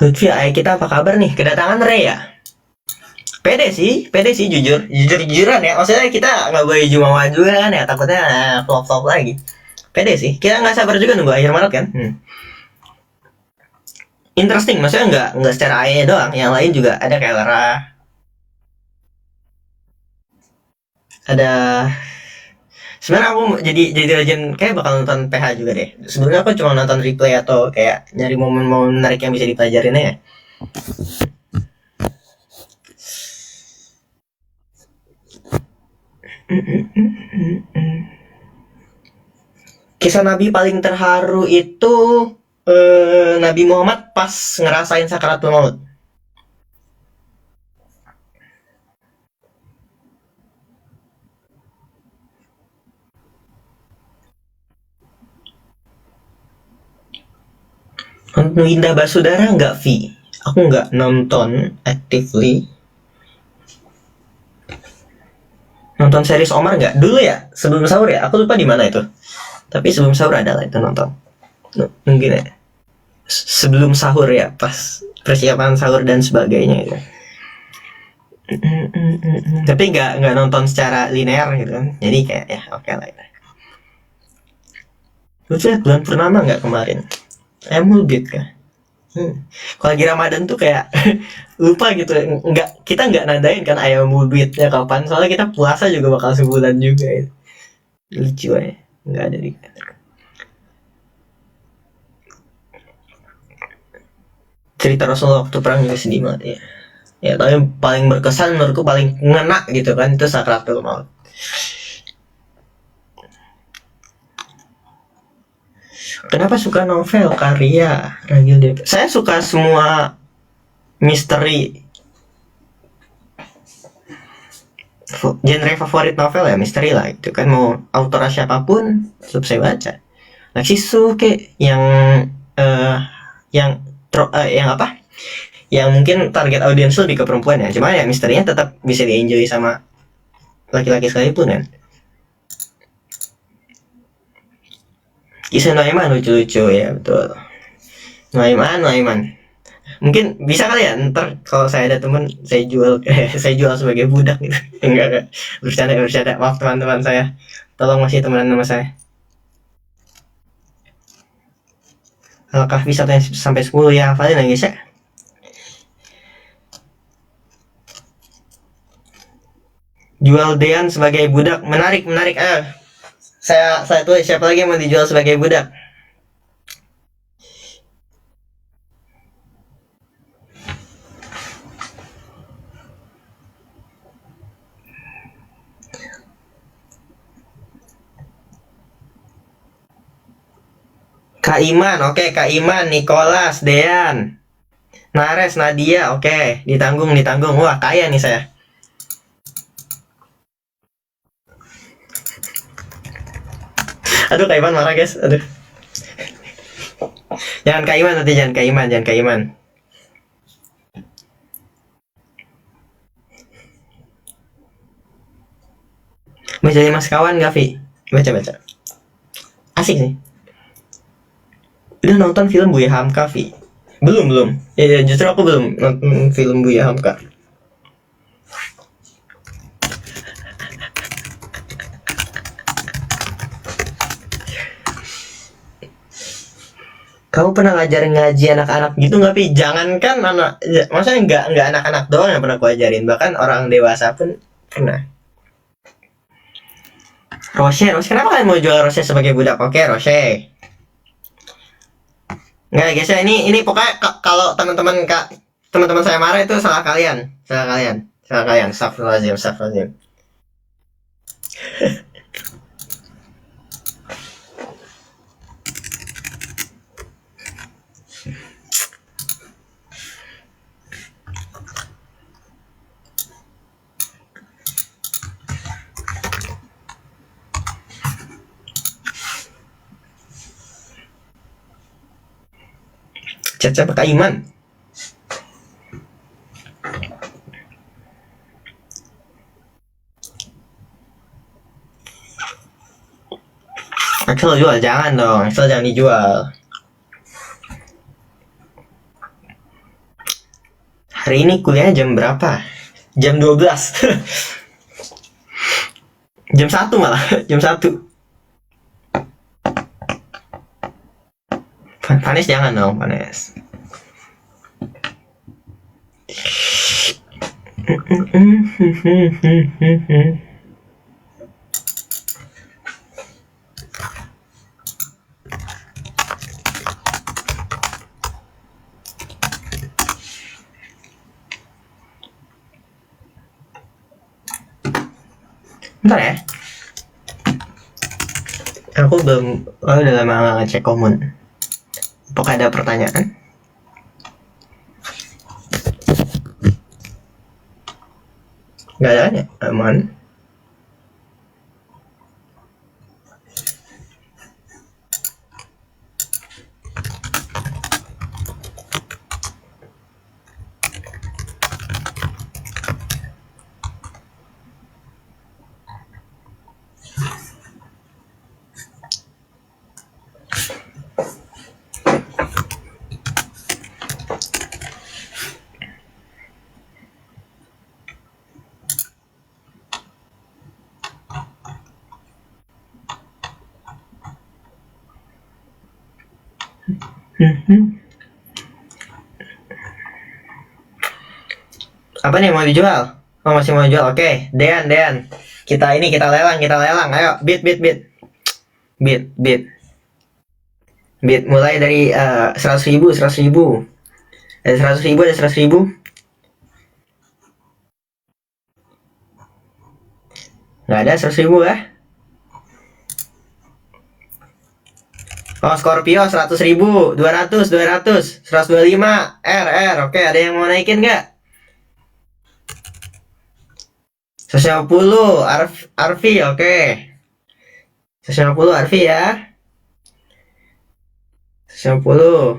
Lutfi, kita apa kabar nih? Kedatangan Ray ya? Pede sih jujuran ya. Maksudnya kita nggak boleh jumawa juga kan ya, takutnya flop lagi. Pede sih, kita nggak sabar juga nunggu akhir Maret kan. Interesting, maksudnya nggak secara AI doang, yang lain juga ada kayak Lara. ada sebenarnya aku jadi legend kayak bakal nonton PH juga deh. Sebelumnya aku cuma nonton replay atau kayak nyari momen-momen menarik yang bisa dipelajarin ya. Kisah Nabi paling terharu itu Nabi Muhammad pas ngerasain sakaratul maut. Nonton Winda Basudara nggak Vi? Aku nggak nonton actively. Nonton series Omar nggak? Dulu ya, sebelum sahur ya. Aku lupa di mana itu. Tapi sebelum sahur adalah itu nonton. Mungkin ya. Sebelum sahur ya, pas persiapan sahur dan sebagainya gitu. Tapi nggak nonton secara linear gitu kan. Jadi kayak ya oke lah. Lu lihat bulan purnama nggak kemarin? Mulbit kah? Kalau lagi Ramadan tuh kayak lupa gitu, kita nggak nadain kan ayam mulbitnya kapan, soalnya kita puasa juga bakal sebulan juga ya. Lucu ya, nggak ada di cerita Rasulullah waktu perang juga sedih banget ya. Ya tapi paling berkesan menurutku, paling ngena gitu kan, itu Sakratul Maut. Kenapa suka novel karya Ragil Dewa? Saya suka semua misteri. Genre favorit novel ya misteri lah, itu kan mau autor siapapun tetap saya baca. Narsisu kayak yang apa? Yang mungkin target audiens lebih ke perempuan ya. Cuma ya misterinya tetap bisa di-enjoy sama laki-laki sekalipun kan. Kisah Noiman lucu-lucu ya, betul. Noiman. Mungkin bisa kali ya ntar kalau saya ada teman saya jual saya jual sebagai budak gitu. Enggak. Bercanda. Maaf teman-teman saya. Tolong masih temenan sama saya. Apakah bisa sampai 10 ya, hafalin ya guys ya. Jual Dean sebagai budak, menarik. Saya tulis siapa lagi yang mau dijual sebagai budak. Kak Iman, oke. Kak Iman, Nicholas, Dean, Nares, Nadia, oke. Ditanggung. Wah, kaya nih saya. Aduh, Kak Iman marah guys. Aduh. Jangan Kak Iman nanti, jangan Kak Iman. Baca 5 sekawan gak, Vi? Baca. Asik sih. Udah nonton film Buya Hamka, Vi? Belum. Ya, justru aku belum nonton film Buya Hamka. Kamu pernah ngaji anak-anak gitu nggak, Pi? Jangankan anak, maksudnya nggak anak-anak doang yang pernah aku ajarin, bahkan orang dewasa pun pernah. Rose, kenapa kalian mau jual Rose sebagai budak? Oke, Rose. Nggak guys ya, ini pokoknya kalau teman-teman saya marah itu salah kalian. Astagfirullahaladzim. Caca Kak Iman. Axel jual, jangan dong. Axel jangan dijual. Hari ini kuliahnya jam berapa? Jam 12. Jam 1 malah. Jam 1. Panis jangan dong, Panis. Bentar ya. Aku belum, udah lama nggak ngecek komun. Apakah ada pertanyaan? Nggak ada ya? Aman. Apa nih mau dijual? Oh masih mau jual. Oke, Dean. Kita lelang. Ayo, bid. Mulai dari 100.000. Ada 100.000. Nggak ada 100.000 ya? Oh, Scorpio 100.000, 200, 125, Oke, ada yang mau naikin nggak? 150, Arfi, oke. 150 Arfi ya. 150.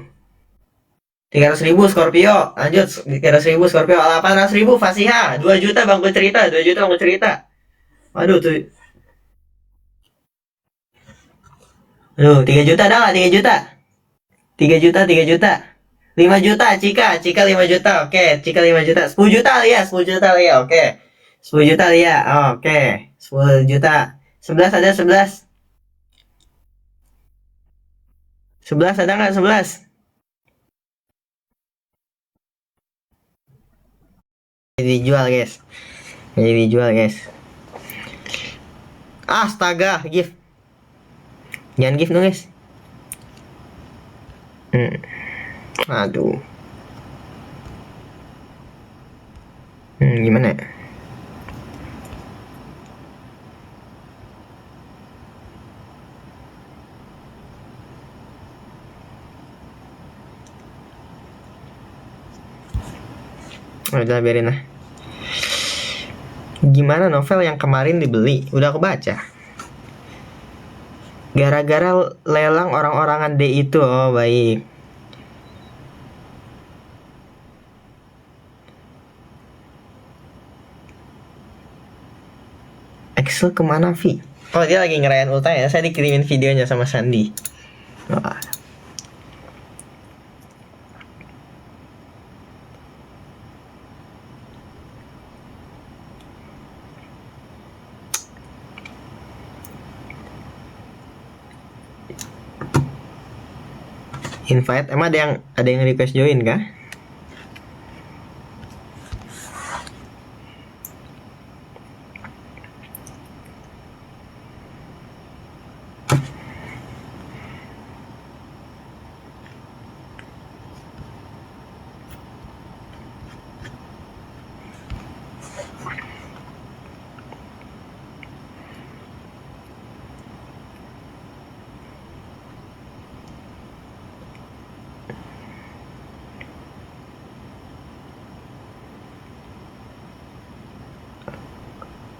300.000 Scorpio, lanjut 300.000 Scorpio, 800.000 Fasiha, 2 juta bangku cerita. Waduh tuh. Aduh, 3 juta dah lah, 3 juta. 3 juta. 5 juta Cika 5 juta. Oke, Cika 5 juta. 10 juta Lia, oke. 10 juta Lia. Oke. 10 juta. 11 ada 11. 11 ada nggak 11? Dijual guys. Astaga, gift. Jangan gift dong guys. Aduh. Gimana ya? Udah biarin lah. Gimana novel yang kemarin dibeli? Udah aku baca. Gara-gara lelang orang-orangan D itu. Oh baik. Excel kemana Vi? Oh dia lagi ngerayain ultah ya. Saya dikirimin videonya sama Sandi. Wah. Invite, emang ada yang request join kah?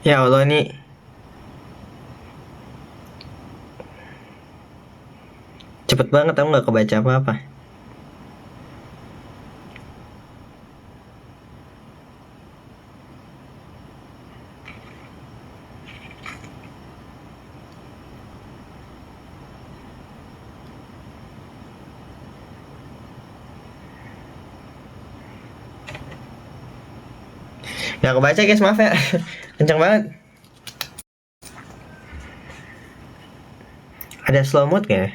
Ya Allah ini cepet banget, aku nggak kebaca apa-apa. Nggak kebaca guys, maaf ya. Kenceng banget. Ada slow mode gak?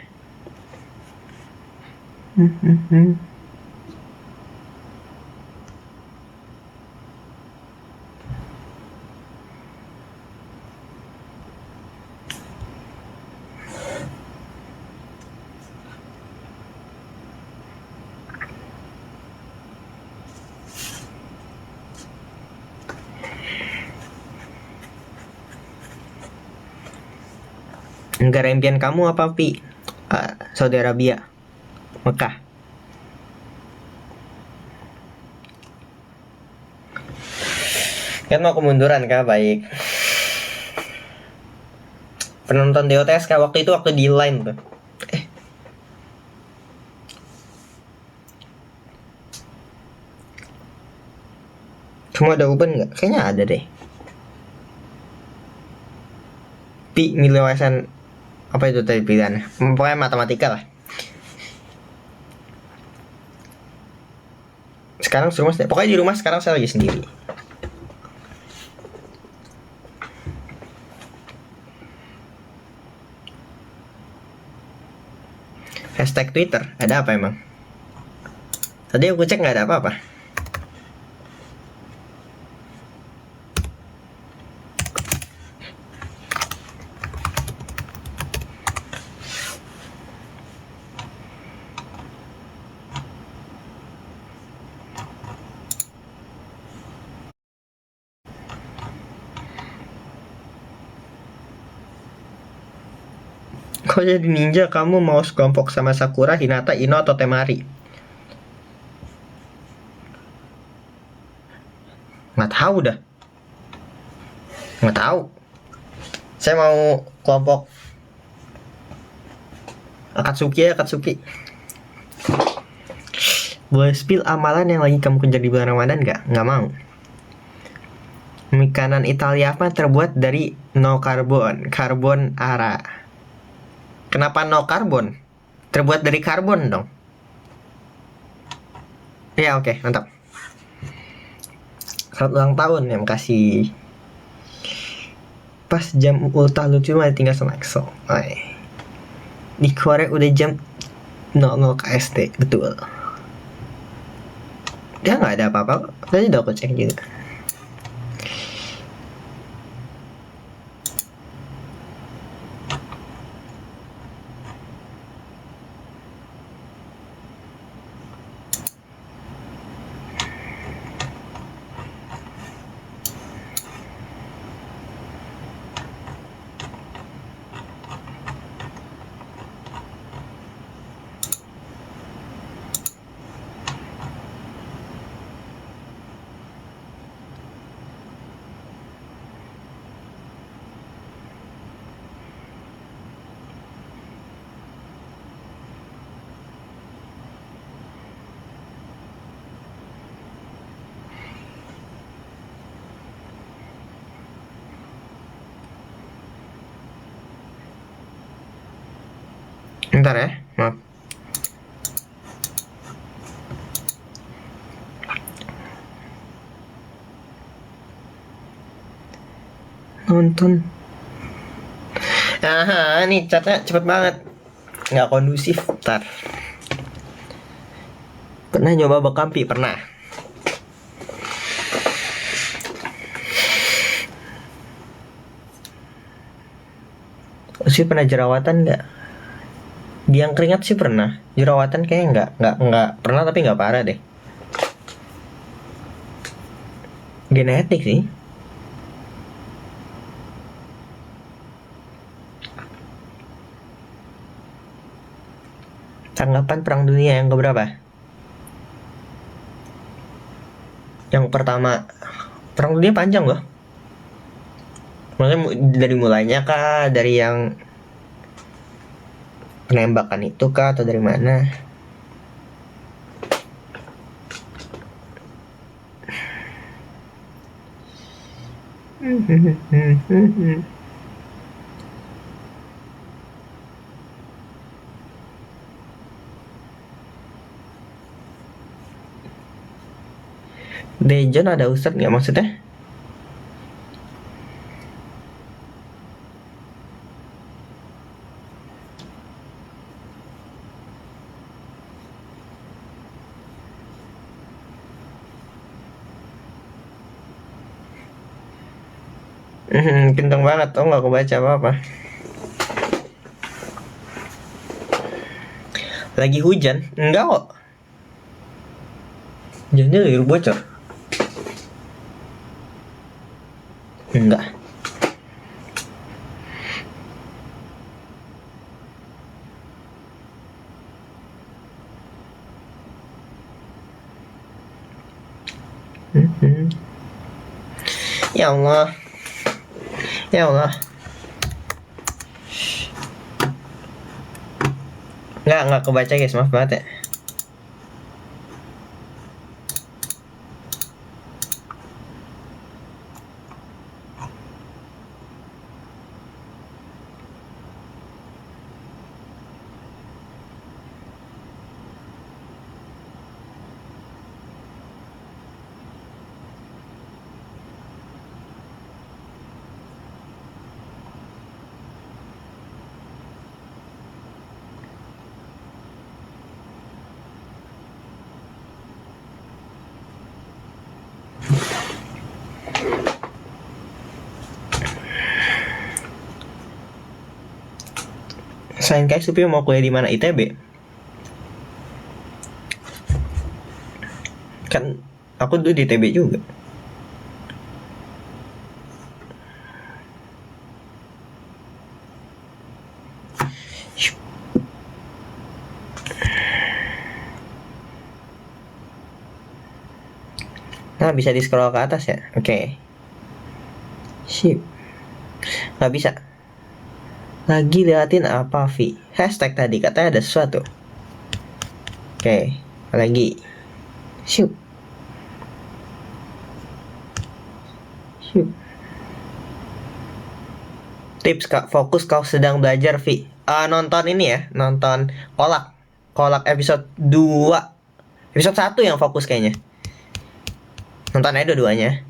Negara impian kamu apa, Pi? Saudi Arabia, Mekah. Kan mau kemunduran kah? Baik. Penonton DOTS kah waktu itu waktu di line tuh. Kamu ada uban nggak? Kayaknya ada deh. Pi milih wawasan apa itu tadi pilihannya? Pokoknya matematika lah. Sekarang di rumah, pokoknya di rumah sekarang saya lagi sendiri. Hashtag Twitter, ada apa emang? Tadi aku cek nggak ada apa-apa. Kok jadi ninja kamu mau sekelompok sama Sakura, Hinata, Ino, atau Temari? Nggak tahu dah. Nggak tahu. Saya mau kelompok Akatsuki. Boleh spill amalan yang lagi kamu kerja di bulan Ramadan nggak? Nggak mau. Makanan Italia apa terbuat dari no carbon? Carbonara. Kenapa no carbon? Terbuat dari karbon dong. Ya oke, mantap. Selamat ulang tahun ya, makasih. Pas jam ultah lucu mah tinggal sama EXO. Di Korea udah jam 00 KST, betul. Dia nggak ada apa-apa. Tadi udah aku cek juga. Bentar ya, maaf. Nonton. Aha, nih chatnya cepet banget. Nggak kondusif, ntar. Pernah nyoba Bakampi? Pernah. Sih pernah jerawatan nggak? Biang keringat sih pernah. Jerawatan kayaknya nggak pernah, tapi nggak parah deh. Genetik sih. Tanggapan perang dunia yang keberapa? Yang pertama, perang dunia panjang loh. Maksudnya dari mulainya kah, dari yang penembakan itu kah, atau dari mana? Dejon ada ustad nggak maksudnya? Kenceng banget, oh nggak kebaca apa-apa. Lagi hujan? Enggak kok. Hujannya lagi bocor. Enggak. Ya Allah. Ya Allah. Nggak kebaca guys, maaf banget ya. Selain KX tapi mau kuliah di mana? ITB? Kan aku dulu di ITB juga. Nah, bisa di scroll ke atas ya? Oke. Sip. Nggak bisa. Lagi liatin apa, Vi? Hashtag tadi katanya ada sesuatu. Oke. Lagi. Sip. Sip. Tips kak, fokus kau sedang belajar, Vi. Nonton ini ya, nonton Kolak. Kolak episode 2. Episode 1 yang fokus kayaknya. Nonton aja dua-duanya.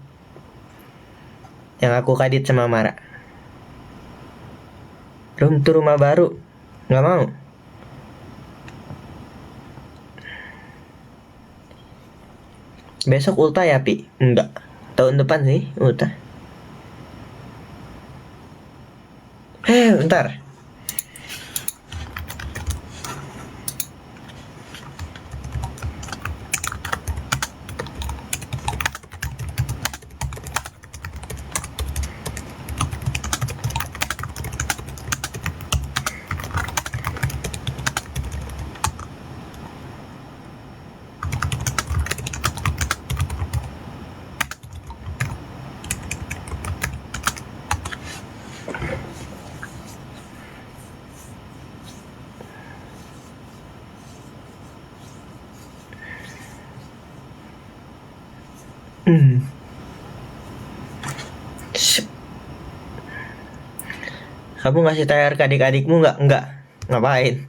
Yang aku kadit sama Mara. Room to rumah baru. Nggak mau. Besok ulta ya, Pi? Enggak. Tahun depan sih, ulta. Bentar. Kamu ngasih THR ke adik-adikmu nggak? Nggak. Ngapain?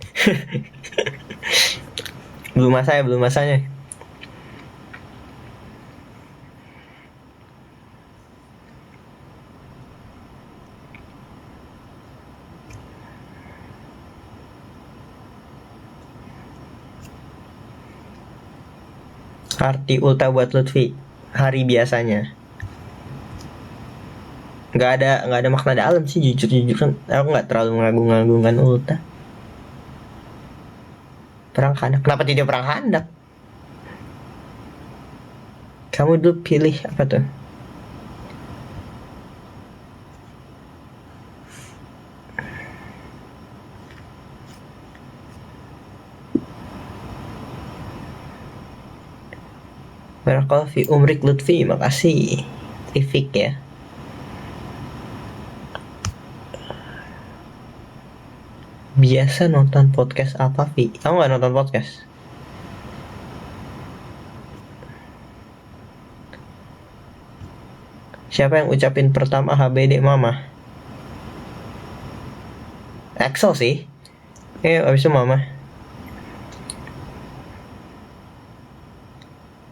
Belum masanya, belum masanya. Arti ulta buat Lutfi hari biasanya. Nggak ada makna dalam sih, jujur kan aku nggak terlalu mengagung-agungkan ulta. Perang khandak, kenapa tidak perang khandak? Kamu dulu pilih apa tuh? Barakallahu fi umrik Lutfi, makasih. Tifik ya. Biasa nonton podcast apa, Vi? Kamu nggak nonton podcast? Siapa yang ucapin pertama HBD Mama? EXO sih. Abis itu Mama.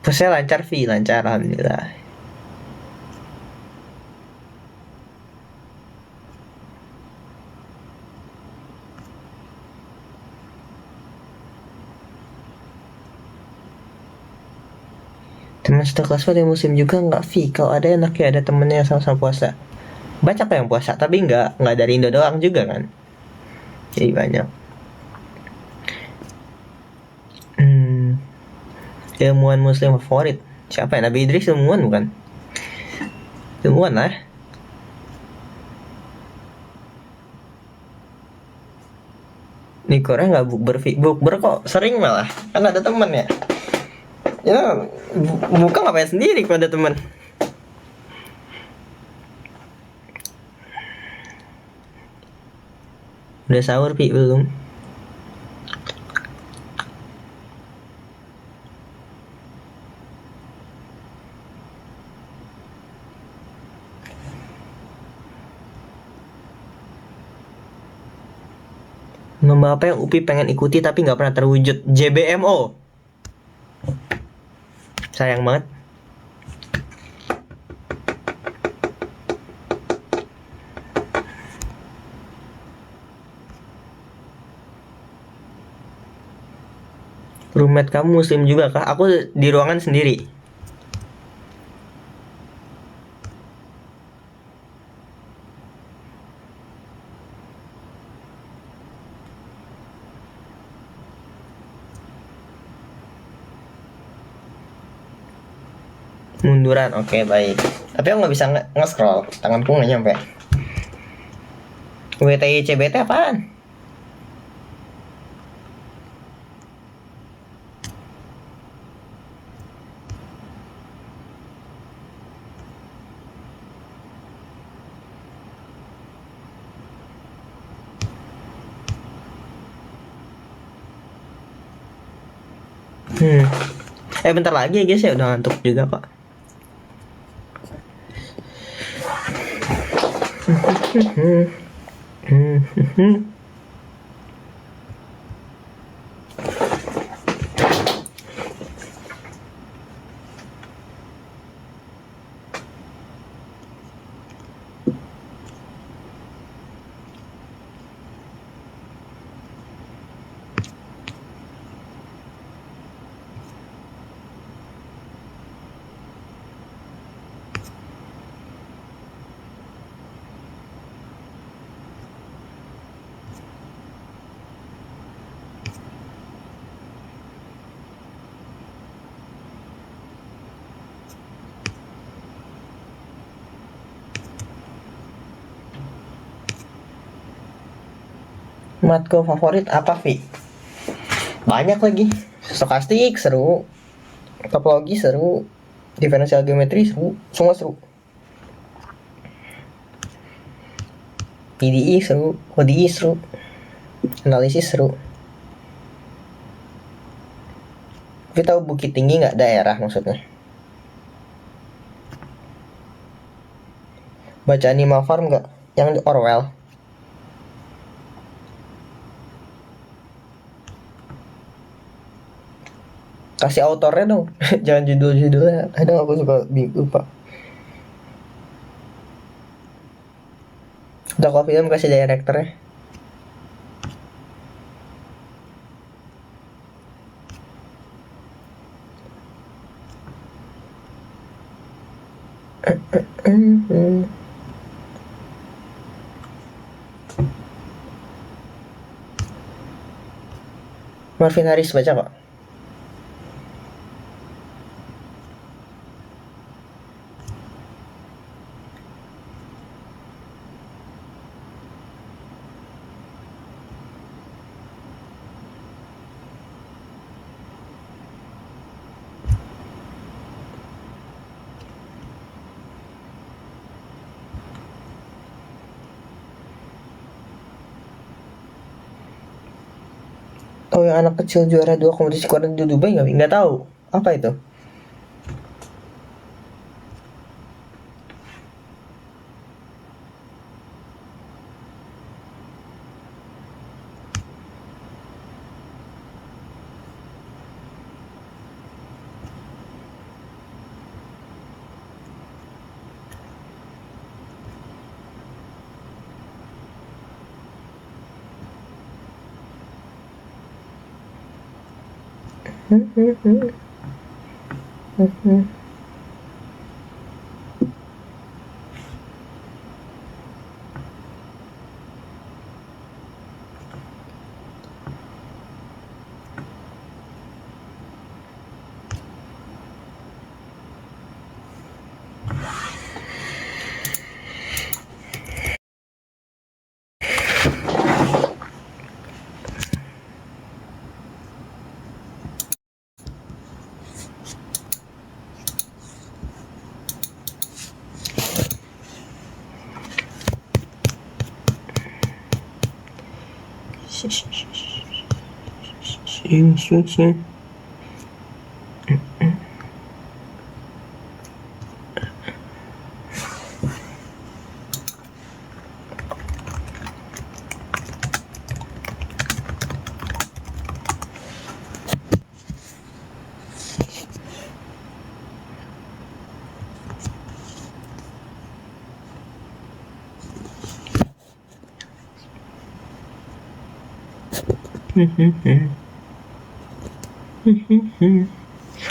Pusnya lancar, Vi. Lancar, alhamdulillah. Teman satu kelas pada muslim juga nggak, Vi? Kalau ada enaknya ada temennya yang sama-sama puasa. Banyak yang puasa, tapi nggak dari Indo doang juga kan. Jadi banyak. Ilmuwan muslim favorit siapa ya? Nabi Idris ilmuwan bukan? Ilmuwan lah. Nih Korea nggak bukber kok sering malah kan ada temen ya. Ya buka ngapain sendiri kalau ada teman. Udah sahur Pi belum? Lomba apa yang Upi pengen ikuti tapi nggak pernah terwujud? JBMO. Sayang banget. Roommate kamu muslim juga kah? Aku di ruangan sendiri. Munduran, oke baik. Tapi aku nggak bisa nge-scroll, tanganku nggak nyampe. WTI CBT apaan? Bentar lagi ya guys ya, udah ngantuk juga kok. Matkul favorit apa, Vi? Banyak lagi. Stokastik seru, topologi seru, diferensial geometri seru, semua seru. PDI seru, ODI seru, analisis seru. Tapi tahu Bukit Tinggi nggak, daerah maksudnya? Baca Animal Farm nggak? Yang di Orwell. Kasih autornya dong. Jangan judul-judulnya. Kadang aku suka lupa. Udah kalau film kasih direkturnya. Marvin Harris baca kok. Oh, yang anak kecil juara 2 kompetisi kuadrat di Dubai nggak tahu apa itu.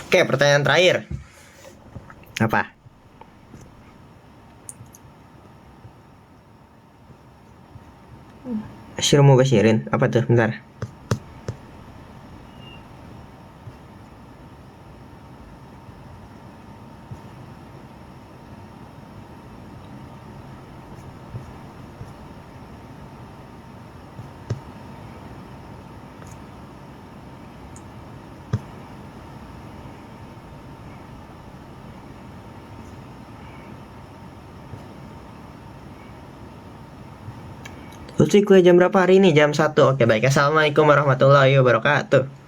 Oke, pertanyaan terakhir. Apa? Asyir mau basirin. Apa tuh? Bentar. Lutfi kuliah jam berapa hari ini? Jam 1. Oke, baik. Assalamualaikum warahmatullahi wabarakatuh.